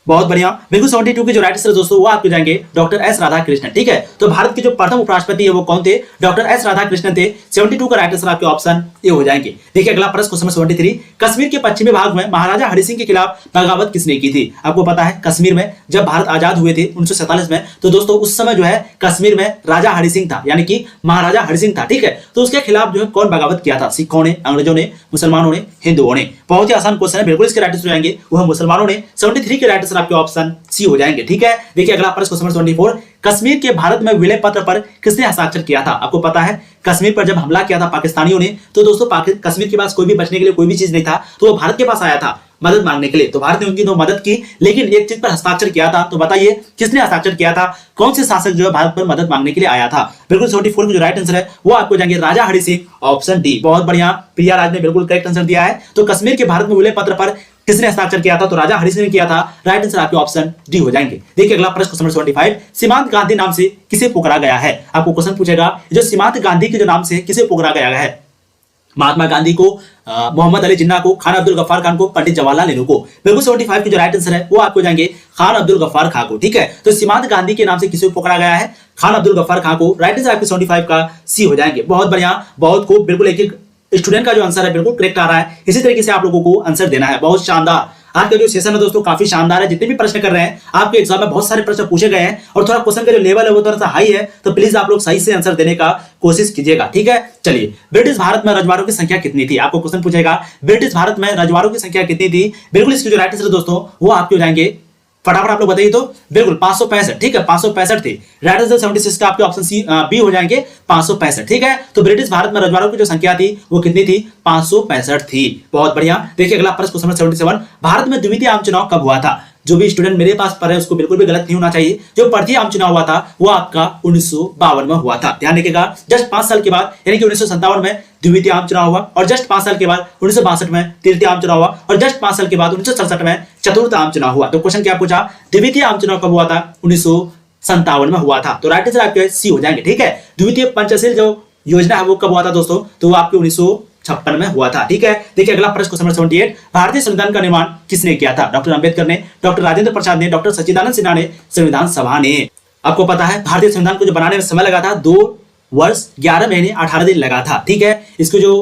बहुत बढ़िया। बिल्कुल 72 के जो राइट आंसर दोस्तों वो आपको जाएंगे डॉक्टर एस राधाकृष्णन। ठीक है, तो भारत के जो प्रथम उपराष्ट्रपति है वो कौन थे? डॉक्टर एस राधाकृष्णन थे। 72 का राइट आंसर आपके ऑप्शन ए हो जाएंगे। देखिए अगला प्रश्न क्वेश्चन 73, कश्मीर के पश्चिमी भाग में महाराजा हरि सिंह के खिलाफ बगावत किसने की थी? आपको पता है कश्मीर में जब भारत आजाद हुए थे 1947 में, तो दोस्तों उस समय जो है कश्मीर में राजा हरि सिंह था, यानी कि महाराजा हरि सिंह था। ठीक है, तो उसके खिलाफ जो है कौन बगावत किया था? सिखों ने, अंग्रेजों ने, मुसलमानों ने, हिंदुओं ने? बहुत ही आसान क्वेश्चन है, बिल्कुल इसके राइट आंसर जाएंगे वह मुसलमानों ने। 73 के राइट आंसर आपके ऑप्शन सी हो जाएंगे। ठीक है, देखिए अगला प्रश्न क्वेश्चन 24, कश्मीर के भारत में विलय पत्र पर किसने हस्ताक्षर किया था? आपको पता है कश्मीर पर जब हमला किया था पाकिस्तानियों ने, तो दोस्तों कश्मीर के पास कोई भी बचने के लिए कोई भी चीज नहीं था, तो वो भारत के पास आया था मदद मांगने के लिए। तो भारत ने उनकी तो मदद की, लेकिन एक चीज पर हस्ताक्षर किया था, तो बताइए किसने हस्ताक्षर किया था? कौन से शासक जो है भारत पर मदद मांगने के लिए आया था? बिल्कुल 74 का जो राइट आंसर है वो आपको जाएंगे राजा हरि सिंह, ऑप्शन डी। बहुत बढ़िया, प्रिया राज ने बिल्कुल करेक्ट आंसर दिया है। तो कश्मीर के भारत में विलय पत्र पर किसने हस्ताक्षर किया था? तो राजा हरि सिंह ने किया था। राइट आंसर आपके ऑप्शन डी हो जाएंगे। देखिए अगला प्रश्न क्वेश्चन 75, सीमांत गांधी नाम से किसे पुकारा गया है? आपको क्वेश्चन पूछेगा जो सीमांत गांधी के जो नाम से किसे पुकारा गया है? महात्मा गांधी को, मोहम्मद अली जिन्ना को, खान अब्दुल गफ्फार खान को, पंडित जवाहरलाल नेहरू को? बिल्कुल 75 की जो राइट आंसर है वो आपको जाएंगे खान अब्दुल गफ्फार खान को। ठीक है, तो सीमांत गांधी के नाम से किसे पुकारा गया है? खान अब्दुल गफ्फार खान को। राइट आंसर आपके 75 का सी हो जाएंगे। बहुत बढ़िया, बहुत खूब। बिल्कुल एक एक स्टूडेंट का जो आंसर है बिल्कुल करेक्ट आ रहा है। इसी तरीके से आप लोगों को आंसर देना है। बहुत शानदार, आज का जो सेशन है दोस्तों काफी शानदार है। जितने भी प्रश्न कर रहे हैं आपके एग्जाम में बहुत सारे प्रश्न पूछे गए हैं और थोड़ा क्वेश्चन का जो लेवल है वो थोड़ा सा हाई है, तो प्लीज आप लोग सही से आंसर देने का कोशिश कीजिएगा। ठीक है, चलिए ब्रिटिश भारत में रजवाड़ों की संख्या कितनी थी? आपको क्वेश्चन पूछेगा ब्रिटिश भारत में रजवाड़ों की संख्या कितनी थी? बिल्कुल इसकी जो राइट आंसर दोस्तों वो आपके हो जाएंगे, फटाफट आप लोग बताइए तो। बिल्कुल 565। ठीक है, 565 थी। राइट आंसर 76 का आपके ऑप्शन सी बी हो जाएंगे 565। ठीक है, तो ब्रिटिश भारत में रजवाड़ों की जो संख्या थी वो कितनी थी? 565 थी। बहुत बढ़िया। देखिए अगला प्रश्न क्वेश्चन 77, भारत में द्वितीय आम चुनाव कब हुआ था? जो भी स्टूडेंट मेरे पास पढ़ रहे हैं उसको बिल्कुल भी गलत नहीं होना चाहिए। जो प्रथम आम चुनाव हुआ था वो आपका 1952 में हुआ था। ध्यान रखिएगा, जस्ट 5 साल के बाद यानी कि 1957 में द्वितीय आम चुनाव हुआ, और जस्ट 5 साल के बाद 1962 में तृतीय आम चुनाव हुआ, और जस्ट 5 साल के बाद 1967 में चतुर्थ आम चुनाव हुआ। तो क्वेश्चन क्या पूछा? द्वितीय आम चुनाव कब हुआ था? 1957 में हुआ था। तो राइट आंसर आपके सी हो जाएंगे। ठीक है, द्वितीय पंचशील जो योजना है वो कब हुआ था दोस्तों? तो वो आपके 1956 में हुआ था। ठीक है, देखिए अगला प्रश्न क्वेश्चन 78, भारतीय संविधान का निर्माण किसने किया था? डॉक्टर अंबेडकर ने, डॉक्टर राजेंद्र प्रसाद ने, डॉक्टर सच्चिदानंद सिन्हा ने, संविधान सभा ने? आपको पता है भारतीय संविधान को जो बनाने में समय लगा था 2 वर्ष 11 महीने 18 दिन लगा था। ठीक है, इसको जो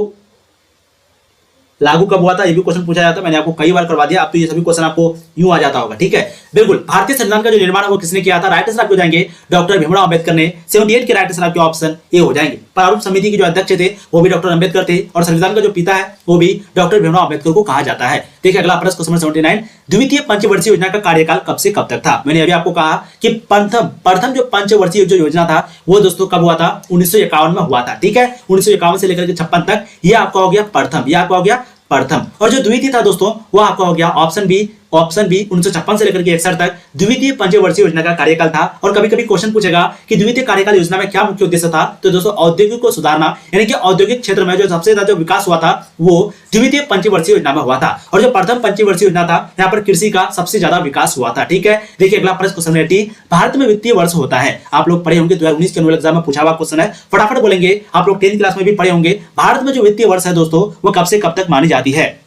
लागू कब हुआ था ये भी क्वेश्चन पूछा जाता है, मैंने आपको कई बार करवा दिया। अब तो ये सभी क्वेश्चन आपको यूं आ जाता होगा। ठीक है, बिल्कुल भारतीय संविधान का जो निर्माण है वो किसने किया था? राइट आंसर आपको जाएंगे डॉक्टर भीमराव अंबेडकर ने। 78 के राइट आंसर आपके ऑप्शन ए हो जाएंगे। प्रारूप समिति के जो अध्यक्ष थे वो भी डॉक्टर अंबेडकर थे, और संविधान का जो पिता है वो भी डॉक्टर भीमराव अंबेडकर को कहा जाता है। देखिए अगला प्रश्न क्वेश्चन 79, द्वितीय पंचवर्षीय योजना का कार्यकाल कब से कब तक था? मैंने अभी आपको कहा कि प्रथम जो पंचवर्षीय जो योजना था वो दोस्तों कब हुआ था? 1951 में हुआ था। ठीक है, 1951 से लेकर के 56 तक ये आपका हो गया प्रथम, ये आपका हो गया प्रथम। और जो द्वितीय था दोस्तों वो आपका हो गया ऑप्शन बी 1956 से लेकर के 61 तक द्वितीय पंचवर्षीय योजना का कार्यकाल था। और कभी कभी क्वेश्चन पूछेगा कि द्वितीय कार्यकाल योजना में क्या मुख्य उद्देश्य था? तो दोस्तों औद्योगिक को सुधारना, यानी कि औद्योगिक क्षेत्र में जो सबसे ज्यादा जो विकास हुआ था वो द्वितीय पंचवर्षीय योजना में हुआ था। और जो प्रथम पंचवर्षीय योजना था यहाँ पर कृषि का सबसे ज्यादा विकास हुआ था। ठीक है, देखिए अगला प्रश्न क्वेश्चन 80, भारत में वित्तीय वर्ष होता है? आप लोग पढ़े होंगे 2019 के एनुअल एग्जाम में पूछा हुआ क्वेश्चन है, फटाफट बोलेंगे। आप लोग 10th क्लास में भी पढ़े होंगे। भारत में जो वित्तीय वर्ष है दोस्तों वो कब से कब तक मानी जाती है?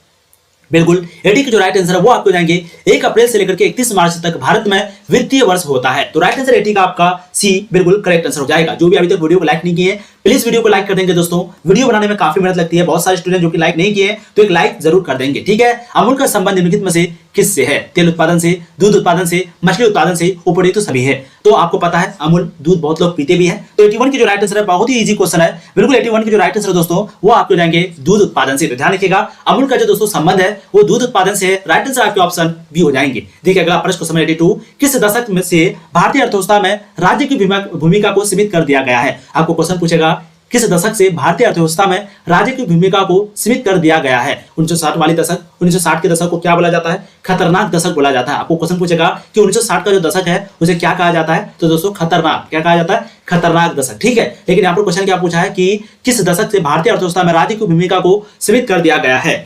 बिल्कुल 80 की जो राइट आंसर है वो आपको जाएंगे 1 अप्रैल से लेकर के 31 मार्च तक भारत में वित्तीय वर्ष होता है। तो राइट आंसर 80 का आपका सी बिल्कुल करेक्ट आंसर हो जाएगा। जो भी अभी तक वीडियो को लाइक नहीं किए प्लीज वीडियो को लाइक कर देंगे दोस्तों। वीडियो बनाने में काफी मेहनत लगती है, बहुत सारे स्टूडेंट जो कि लाइक नहीं किए तो एक लाइक जरूर कर देंगे। ठीक है, अमूल का संबंध निम्नलिखित में से किससे है? तेल उत्पादन से, दूध उत्पादन से, मछली उत्पादन से, उपयुक्त तो सभी है। तो आपको पता है अमूल दूध बहुत लोग पीते भी हैं। तो 81 की जो राइट आंसर है बहुत ही इजी क्वेश्चन है। बिल्कुल 81 की जो राइट आंसर है दोस्तों वो आपको जाएंगे दूध उत्पादन से। तो ध्यान रखिएगा अमूल का जो दोस्तों संबंध है वो दूध उत्पादन से है। राइट आंसर आपके ऑप्शन बी हो जाएंगे। देखिए अगला प्रश्न क्वेश्चन 82, किस दशक में से भारतीय अर्थव्यवस्था में राज्य की भूमिका को सीमित कर दिया गया है? आपको क्वेश्चन पूछेगा किस दशक से भारतीय अर्थव्यवस्था में राज्य की भूमिका को सीमित कर दिया गया है? 1960 वाली दशक। 1960 के दशक को क्या बोला जाता है? खतरनाक दशक बोला जाता है। आपको क्वेश्चन पूछेगा कि 1960 का जो दशक है उसे क्या कहा जाता है? तो दोस्तों खतरनाक, क्या कहा जाता है? खतरनाक दशक। ठीक है, लेकिन यहाँ पर क्वेश्चन क्या पूछा है कि किस दशक से भारतीय अर्थव्यवस्था में राज्य की भूमिका को सीमित कर दिया गया है?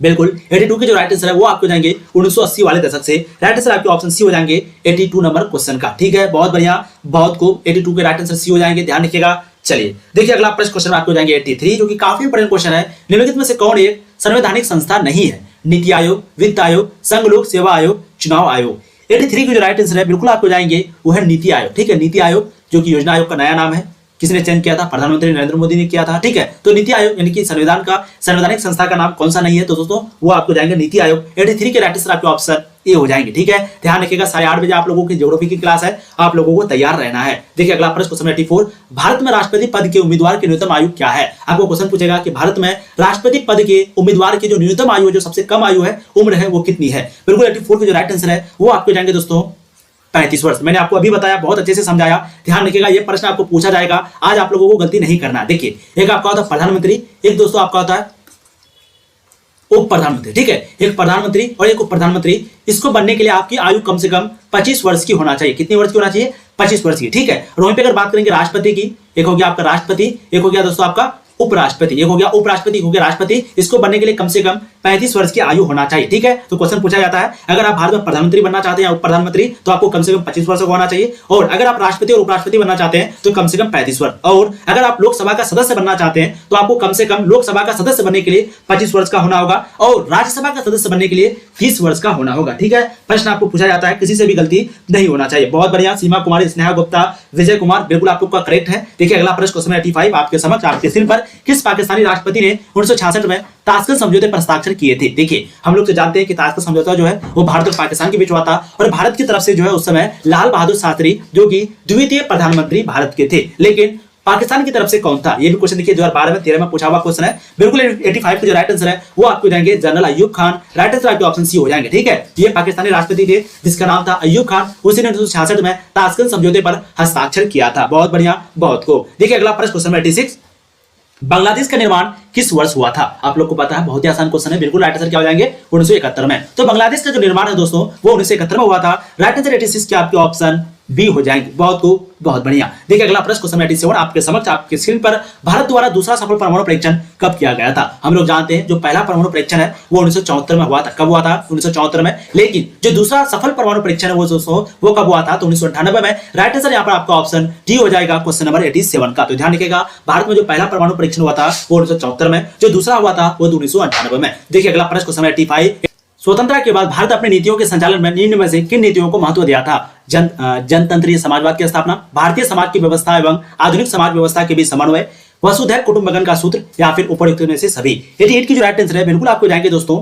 बिल्कुल 82 के जो राइट आंसर है वो आपको जाएंगे 1980 वाले दशक से। राइट आंसर आपके ऑप्शन सी हो जाएंगे 82 नंबर क्वेश्चन का। ठीक है, बहुत बढ़िया, बहुत खूब, 82 के राइट आंसर सी हो जाएंगे, ध्यान रखिएगा। चलिए देखिए अगला प्रश्न क्वेश्चन आपको जाएंगे 83, जो कि काफी इंपॉर्टेंट क्वेश्चन है। निम्नलिखित में से कौन एक संवैधानिक संस्था नहीं है? नीति आयोग, वित्त आयोग, संघ लोक सेवा आयोग, चुनाव आयोग। 83 की जो राइट आंसर है बिल्कुल आपको जाएंगे वो है नीति आयोग। ठीक है, नीति आयोग जो कि योजना आयोग का नया नाम है। किसने चयन किया था? प्रधानमंत्री नरेंद्र मोदी ने किया था। ठीक है, तो नीति आयोग यानी कि संवैधानिक संस्था का नाम कौन सा नहीं है? तो दोस्तों वो आपको जाएंगे नीति आयोग। 83 के राइट आंसर आपके ऑप्शन ए हो जाएंगे। ठीक है, ध्यान रखिएगा, 8:30 बजे आप लोगों की ज्योग्राफी की क्लास है, आप लोगों को तैयार रहना है। देखिए अगला प्रश्न क्वेश्चन 84, भारत में राष्ट्रपति पद के उम्मीदवार की न्यूनतम आयु क्या है? आपको क्वेश्चन पूछेगा कि भारत में राष्ट्रपति पद के उम्मीदवार की जो न्यूनतम आयु है, जो सबसे कम आयु है, उम्र है, वो कितनी है? बिल्कुल 84 के जो राइट आंसर है वो आपको जाएंगे दोस्तों 35 वर्ष। मैंने आपको अभी बताया, बहुत अच्छे से समझाया, ध्यान रखिएगा, ये प्रश्न आपको पूछा जाएगा, आज आप लोगों को गलती नहीं करना। देखिए एक आपका होता है प्रधानमंत्री, एक दोस्तों आपका होता है उप प्रधानमंत्री। ठीक है, एक प्रधानमंत्री और एक उप प्रधानमंत्री, इसको बनने के लिए आपकी आयु कम से कम 25 वर्ष की होना चाहिए। कितनी वर्ष की होना चाहिए? 25 वर्ष की। ठीक है, और वहीं पे अगर बात करेंगे राष्ट्रपति की, एक हो गया आपका राष्ट्रपति, एक हो गया दोस्तों आपका उपराष्ट्रपति, एक हो गया उपराष्ट्रपति, एक हो गया राष्ट्रपति, इसको बनने के लिए कम से कम 35 वर्ष की आयु होना चाहिए। ठीक है, तो क्वेश्चन पूछा जाता है, अगर आप भारत में प्रधानमंत्री बनना चाहते हैं या उप प्रधानमंत्री, तो आपको कम से कम 25 वर्ष का होना चाहिए, और अगर आप राष्ट्रपति और उपराष्ट्रपति बनना चाहते हैं तो कम से कम 35 वर्ष, और अगर आप लोकसभा का सदस्य बनना चाहते हैं तो आपको कम से कम लोकसभा का सदस्य बनने के लिए 25 वर्ष का होना होगा, और राज्यसभा का सदस्य बनने के लिए 30 वर्ष का होना होगा। ठीक है, प्रश्न आपको पूछा जाता है, किसी से भी गलती नहीं होना चाहिए। बहुत बढ़िया, सीमा कुमारी, स्नेहा गुप्ता, विजय कुमार, बिल्कुल आप लोग का करेक्ट है। देखिए अगला प्रश्न क्वेश्चन 85 आपके समक्ष, आपके स्क्रीन पर, किस पाकिस्तानी राष्ट्रपति ने 1966 में ताशकंद समझौते पर हस्ताक्षर किए थे? देखिए हम लोग तो जानते हैं कि ताशकंद समझौता जो है वो भारत और पाकिस्तान के बीच हुआ था, और भारत की तरफ से जो है उस समय लाल बहादुर शास्त्री, जो कि द्वितीय प्रधानमंत्री भारत के थे, लेकिन पाकिस्तान की तरफ से कौन था? ये भी क्वेश्चन देखिए 2012 में 13 में पूछा हुआ क्वेश्चन है। बिल्कुल 85 का जो राइट आंसर है वो आपको जाएंगे जनरल अय्यूब खान। राइट आंसर आपके ऑप्शन सी हो जाएंगे। ठीक है, ये पाकिस्तानी राष्ट्रपति थे जिसका नाम था अय्यूब खान, उसी ने 1966 में ताशकंद समझौते पर हस्ताक्षर किया था। बहुत बढ़िया, बहुत खूब। देखिए अगला प्रश्न क्वेश्चन 86, बांग्लादेश का निर्माण किस वर्ष हुआ था? आप लोग को पता है, बहुत ही आसान क्वेश्चन है। बिल्कुल राइट आंसर क्या हो जाएंगे? 1971 में। तो बांग्लादेश का जो निर्माण है दोस्तों वो 1971 में हुआ था। राइट आंसर 86 के आपके ऑप्शन बी हो जाएंगे। बहुत खूब, बहुत बढ़िया। देखिए अगला प्रश्न क्वेश्चन 87 आपके समक्ष, आपके स्क्रीन पर, भारत द्वारा दूसरा सफल परमाणु परीक्षण कब किया गया था? हम लोग जानते हैं जो पहला परमाणु परीक्षण है वो 1974 में हुआ था। कब हुआ था? 1974 में। लेकिन जो दूसरा सफल परमाणु परीक्षण है वो दोस्तों वो कब हुआ था? तो 1998 में। राइट आंसर यहाँ पर आपका ऑप्शन डी हो जाएगा क्वेश्चन नंबर 87 का। तो ध्यान रखिएगा, भारत में जो पहला परमाणु परीक्षण हुआ था वो 1974 में, जो दूसरा हुआ था वो 1998 में। देखिए अगला प्रश्न क्वेश्चन 85, स्वतंत्रता के बाद भारत अपनी नीतियों के संचालन में निम्न में से किन नीतियों को महत्व दिया था? जनतंत्रीय समाजवाद की स्थापना, भारतीय समाज की व्यवस्था एवं आधुनिक समाज व्यवस्था के बीच समन्वय, वसुधैव कुटुंबकम का सूत्र, या फिर उपरोक्त में से सभी। 88 की जो राइट आंसर है बिल्कुल आपको जाएंगे दोस्तों,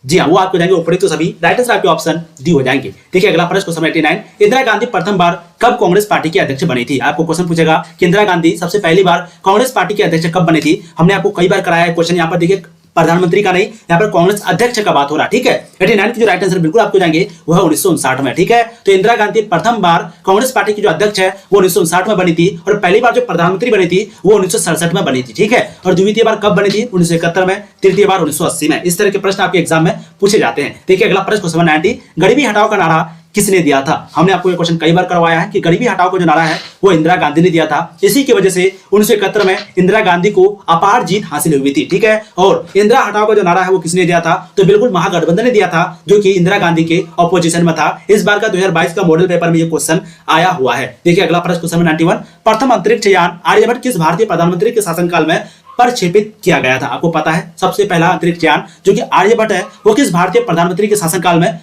जी हाँ, वो आपको जाएंगे उपरोक्त तो सभी। राइट आंसर आपके ऑप्शन डी हो जाएंगे। देखिए अगला प्रश्न क्वेश्चन 89, इंदिरा गांधी प्रथम बार कब कांग्रेस पार्टी की अध्यक्ष बनी थी? आपको क्वेश्चन पूछेगा कि इंदिरा गांधी सबसे पहली बार कांग्रेस पार्टी की अध्यक्ष कब बनी थी? हमने आपको कई बार कराया है क्वेश्चन, यहाँ पर देखिए प्रधानमंत्री का नहीं, यहाँ पर कांग्रेस अध्यक्ष का बात हो रहा है। ठीक है, 89 की जो राइट आंसर बिल्कुल आपको जाएंगे वो है 1959 में। ठीक है, तो इंदिरा गांधी प्रथम बार कांग्रेस पार्टी की जो अध्यक्ष है वो 1959 में बनी थी, और पहली बार जो प्रधानमंत्री बनी थी वो 1967 में बनी थी। ठीक है, और द्वितीय बार कब बनी थी? 1971 में, तृतीय बार 1980 में। इस तरह के प्रश्न आपके एग्जाम में पूछे जाते हैं। देखिए अगला प्रश्न क्वेश्चन 90, गरीबी हटाओ का नारा किसने दिया था? हमने आपको ये क्वेश्चन कई बार करवाया है कि गरीबी हटाओ का जो नारा है वो इंदिरा गांधी ने दिया था। इसी की वजह से 1971 में इंदिरा गांधी को अपार जीत हासिल हुई थी। ठीक है, और इंदिरा हटाओ का जो नारा है वो किसने दिया था? तो बिल्कुल महागठबंधन ने दिया था, जो कि इंदिरा गांधी के ऑपोजिशन में था। इस बार का 2022 का मॉडल पेपर में ये क्वेश्चन आया हुआ है। देखिए अगला प्रश्न क्वेश्चन 91, प्रथम अंतरिक्ष यान आर्यभट्ट किस भारतीय प्रधानमंत्री के शासनकाल में प्रक्षेपित किया गया था? आपको पता है सबसे पहला अंतरिक्ष यान जो कि आर्यभट्ट है वो किस भारतीय प्रधानमंत्री के शासनकाल में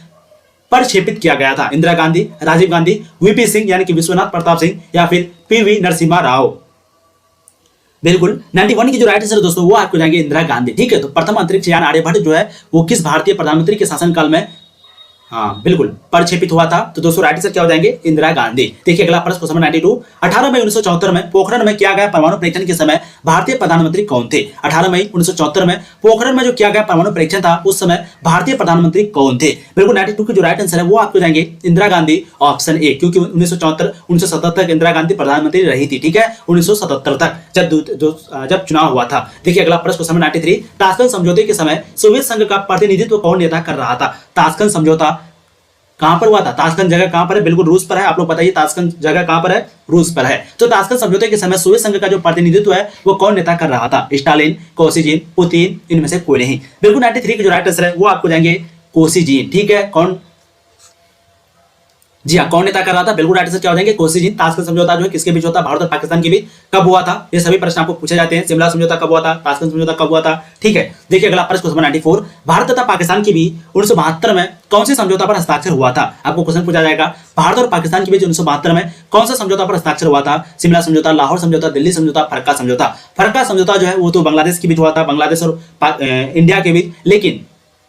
प्रक्षेपित किया गया था? इंदिरा गांधी, राजीव गांधी, वीपी सिंह यानी कि विश्वनाथ प्रताप सिंह, या फिर पीवी नरसिम्हा राव। बिल्कुल 91 की जो राइट आंसर दोस्तों वो आपको जाएंगे इंदिरा गांधी। ठीक है, तो प्रथम अंतरिक्ष यान आर्यभट्ट जो है वो किस भारतीय प्रधानमंत्री के शासनकाल में हाँ बिल्कुल प्रक्षेपित हुआ था? तो दोस्तों राइट आंसर क्या हो जाएंगे? इंदिरा गांधी। देखिए अगला प्रश्न क्वेश्चन 92, 18 मई 1974 में पोखरण में किया गया परमाणु परीक्षण के समय भारतीय प्रधानमंत्री कौन थे? 18 मई 1974 में पोखरण में जो किया गया परमाणु परीक्षण था उस समय भारतीय प्रधानमंत्री कौन थे? बिल्कुल 92 की जो राइट आंसर है वो आपको जाएंगे इंदिरा गांधी, ऑप्शन ए, क्योंकि 1977 तक इंदिरा गांधी प्रधानमंत्री रही थी। ठीक है, 1977 तक जब चुनाव हुआ था। देखिए अगला प्रश्न क्वेश्चन 93, ताशकंद समझौते के समय सोवियत संघ का प्रतिनिधित्व कौन नेता कर रहा था? ताशकंद समझौता कहां पर हुआ था? ताशकंद जगह कहां पर है? बिल्कुल रूस पर है। आप लोग बताइए ताशकंद जगह कहां पर है? रूस पर है। तो ताशकंद समझौते के समय सोवियत संघ का जो प्रतिनिधित्व है वो कौन नेता कर रहा था? स्टालिन, कोसिजिन, पुतिन, इनमें से कोई नहीं। बिल्कुल 93 के जो राइट आंसर है वो आपको जाएंगे कोसिजिन। ठीक है, कौन? जी हाँ, कौन नेता कर रहा था? बिल्कुल राइट आंसर क्या हो जाएंगे? कोसिजिन। ताशकंद समझौता जो है किसके बीच होता है? भारत और पाकिस्तान के बीच। कब हुआ था? ये सभी प्रश्न आपको पूछे जाते हैं। शिमला समझौता कब हुआ था? ताशकंद समझौता कब हुआ था? ठीक है, देखिए अगला प्रश्न क्वेश्चन 94, भारत तथा पाकिस्तान के बीच 1972 में कौन से समझौता पर हस्ताक्षर हुआ था? आपको क्वेश्चन पूछा जाएगा भारत और पाकिस्तान के बीच 1972 में कौन सा समझौता पर हस्ताक्षर हुआ था? शिमला समझौता, लाहौर समझौता, दिल्ली समझौता, फरक्का समझौता। फरक्का समझौता जो है वो तो बांग्लादेश के बीच हुआ था, बांग्लादेश और इंडिया के बीच। लेकिन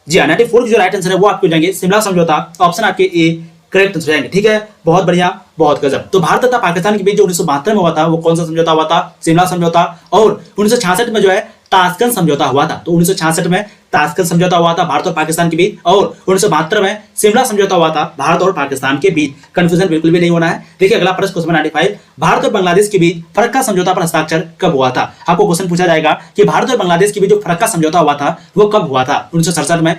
जी हाँ, 94 की जो राइट आंसर है वो आपको जाएंगे शिमला समझौता। ऑप्शन आपके ए करेक्ट आंसर जाएंगे। ठीक है, बहुत बढ़िया, बहुत गजब। तो भारत तथा पाकिस्तान के बीच जो 1972 में हुआ था वो कौन सा समझौता हुआ था? शिमला समझौता। और 1966 में जो है ताशकंद समझौता हुआ था। तो 1966 में ताशकंद समझौता हुआ था भारत और पाकिस्तान के बीच, और 1972 में शिमला समझौता हुआ था भारत और पाकिस्तान के बीच। कंफ्यूजन बिल्कुल भी नहीं होना है। देखिए अगला प्रश्न क्वेश्चन 95, भारत और बांग्लादेश के बीच फरक्का समझौता पर हस्ताक्षर कब हुआ था? आपको क्वेश्चन पूछा जाएगा कि भारत और बांग्लादेश के बीच जो फरक्का समझौता हुआ था वो कब हुआ था? 1967 में,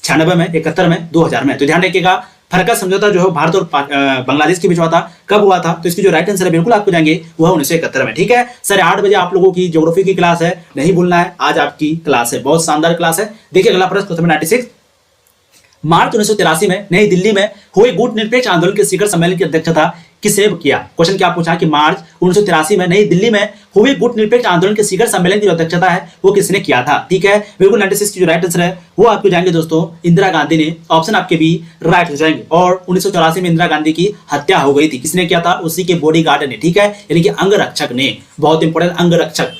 96 में, 71 में, 2000 में। तो ध्यान रखिएगा फरक्का समझौता जो है भारत और बांग्लादेश के बीच हुआ था, कब हुआ था? तो इसकी जो राइट आंसर है बिल्कुल आपको जाएंगे वो है 1971 में। ठीक है, सर 8 बजे आप लोगों की ज्योग्राफी की क्लास है, नहीं भूलना है। आज आपकी क्लास है, बहुत शानदार क्लास है। देखिए अगला प्रश्न क्वेश्चन 96, मार्च 1983 में नई दिल्ली में हुए गुट निरपेक्ष आंदोलन के शिखर सम्मेलन की अध्यक्षता किसने किया? क्वेश्चन क्या पूछा कि मार्च 1983 में नई दिल्ली में हुए गुट निरपेक्ष आंदोलन के शिखर सम्मेलन की जो अध्यक्षता है वो किसने किया था? ठीक है, बिल्कुल 96 की जो राइट आंसर है वो आपको जाएंगे दोस्तों इंदिरा गांधी ने। ऑप्शन आपके भी राइट हो जाएंगे। और 1984 में इंदिरा गांधी की हत्या हो गई थी, किसने किया था? उसी के बॉडीगार्ड ने। ठीक है, यानी कि अंगरक्षक ने। बहुत इंपॉर्टेंट, अंगरक्षक।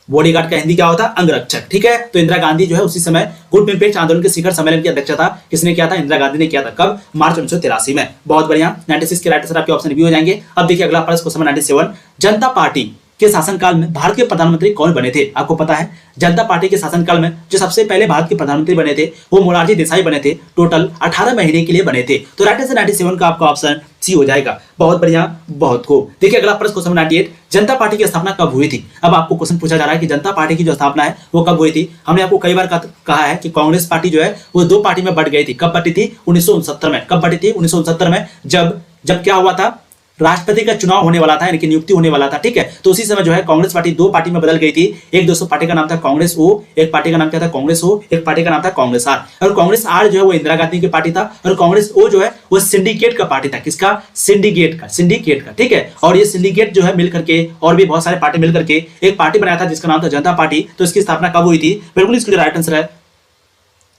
बॉडीगार्ड का हिंदी क्या होता है? अंगरक्षक। ठीक है, तो इंदिरा गांधी जो है उसी समय गुट निरपेक्ष आंदोलन के शिखर सम्मेलन की अध्यक्षता किसने किया था? इंदिरा गांधी ने किया था। कब? मार्च 1983 में। बहुत बढ़िया, 96 के राइट आंसर आपके ऑप्शन बी हो जाएंगे। अब देखिए अगला प्रश्न क्वेश्चन 97, जनता पार्टी के शासनकाल में भारत के प्रधानमंत्री कौन बने थे? आपको पता है जनता पार्टी के शासनकाल में जो सबसे पहले भारत के प्रधानमंत्री बने थे वो मोरारजी देसाई बने थे। टोटल 18 महीने के लिए बने थे। तो राइट आंसर 97 का आपका ऑप्शन सी हो जाएगा। बहुत बढ़िया, बहुत खूब। देखिए अगला प्रश्न क्वेश्चन 98, जनता पार्टी की स्थापना कब हुई थी? अब आपको क्वेश्चन पूछा जा रहा है कि जनता पार्टी की जो स्थापना है वो कब हुई थी? हमने आपको कई बार कहा है कि कांग्रेस पार्टी जो है वो दो पार्टी में बट गई थी। कब बटी थी? 1969 में। कब बटी थी? 1969 में, जब क्या हुआ था? राष्ट्रपति का चुनाव होने वाला था, यानी कि नियुक्ति होने वाला था। ठीक है, तो उसी समय जो है कांग्रेस पार्टी दो पार्टी में बदल गई थी। एक दोस्तों पार्टी का नाम था कांग्रेस ओ, एक पार्टी का नाम क्या था? कांग्रेस ओ, एक पार्टी का नाम था कांग्रेस आर। और कांग्रेस आर जो है वो इंदिरा गांधी की पार्टी था, और कांग्रेस ओ जो है वो सिंडिकेट का पार्टी था। किसका? सिंडिकेट का। ठीक है, और ये सिंडिकेट जो है मिलकर के और भी बहुत सारे पार्टी मिलकर के एक पार्टी बनाया था जिसका नाम था जनता पार्टी। तो इसकी स्थापना कब हुई थी? बिल्कुल इसके राइट आंसर है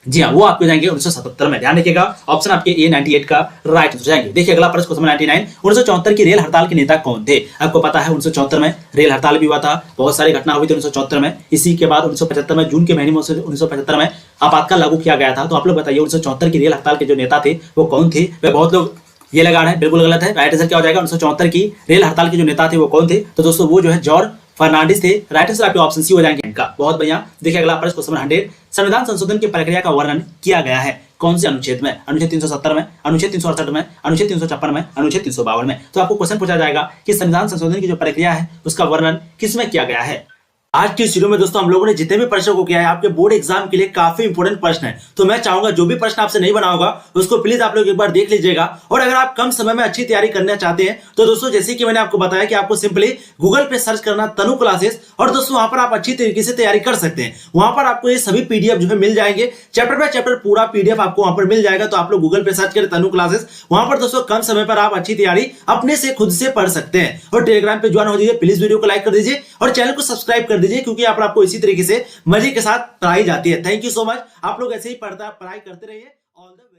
जी हाँ, वो आपको जाएंगे 1977 में। ध्यान रखिएगा ऑप्शन आपके ए 98 का राइट हो जाएंगे। देखिए अगला प्रश्न क्वेश्चन 99, 1974 की रेल हड़ताल के नेता कौन थे? आपको पता है 1974 में रेल हड़ताल भी हुआ था, बहुत सारी घटना हुई थी 1974 में। इसी के बाद 1975 में जून के महीने में 1975 में आपातकाल लागू किया गया था। तो आप लोग बताइए 1974 की रेल हड़ताल के जो नेता थे वो कौन थे? वे बहुत लोग ये लगा रहे हैं, बिल्कुल गलत है। राइट आंसर क्या हो जाएगा? 1974 की रेल हड़ताल के जो नेता थे वो कौन थे? तो दोस्तों वो जो है जॉर्ज फर्नांडिस थे। राइट आंसर आपके ऑप्शन सी हो जाएंगे इनका। बहुत बढ़िया। देखिए अगला प्रश्न क्वेश्चन 100, संविधान संशोधन की प्रक्रिया का वर्णन किया गया है कौन से अनुच्छेद में? अनुच्छेद 370 में, अनुच्छेद 368 में, अनुच्छेद 356 में, अनुच्छेद 352 में। तो आपको क्वेश्चन पूछा जाएगा कि संविधान संशोधन की जो प्रक्रिया है उसका वर्णन किसमें किया गया है? आज की इस वीडियो में दोस्तों हम लोगों ने जितने भी प्रश्नों को किया है आपके बोर्ड एग्जाम के लिए काफी इंपोर्टेंट प्रश्न है। तो मैं चाहूंगा जो भी प्रश्न आपसे नहीं बना होगा उसको प्लीज आप लोग एक बार देख लीजिएगा। और अगर आप कम समय में अच्छी तैयारी करना चाहते हैं तो दोस्तों जैसे कि मैंने आपको बताया कि आपको सिंपली गूगल पे सर्च करना तनु क्लासेस, और दोस्तों वहां पर आप अच्छी तरीके से तैयारी कर सकते हैं। वहां पर आपको ये सभी पीडीएफ जो है मिल जाएंगे, चैप्टर बाय चैप्टर पूरा पीडीएफ आपको वहां पर मिल जाएगा। तो आप लोग गूगल पे सर्च करें तनु क्लासेस, वहां पर दोस्तों कम समय पर आप अच्छी तैयारी अपने से खुद से पढ़ सकते हैं। और टेलीग्राम पे ज्वाइन हो जाइए, प्लीज वीडियो को लाइक कर दीजिए और चैनल को सब्सक्राइब कर दीजिए, क्योंकि यहाँ पर आपको इसी तरीके से मजे के साथ पढ़ाई जाती है। Thank you so much. आप लोग ऐसे ही पढ़ाई करते रहिए। All the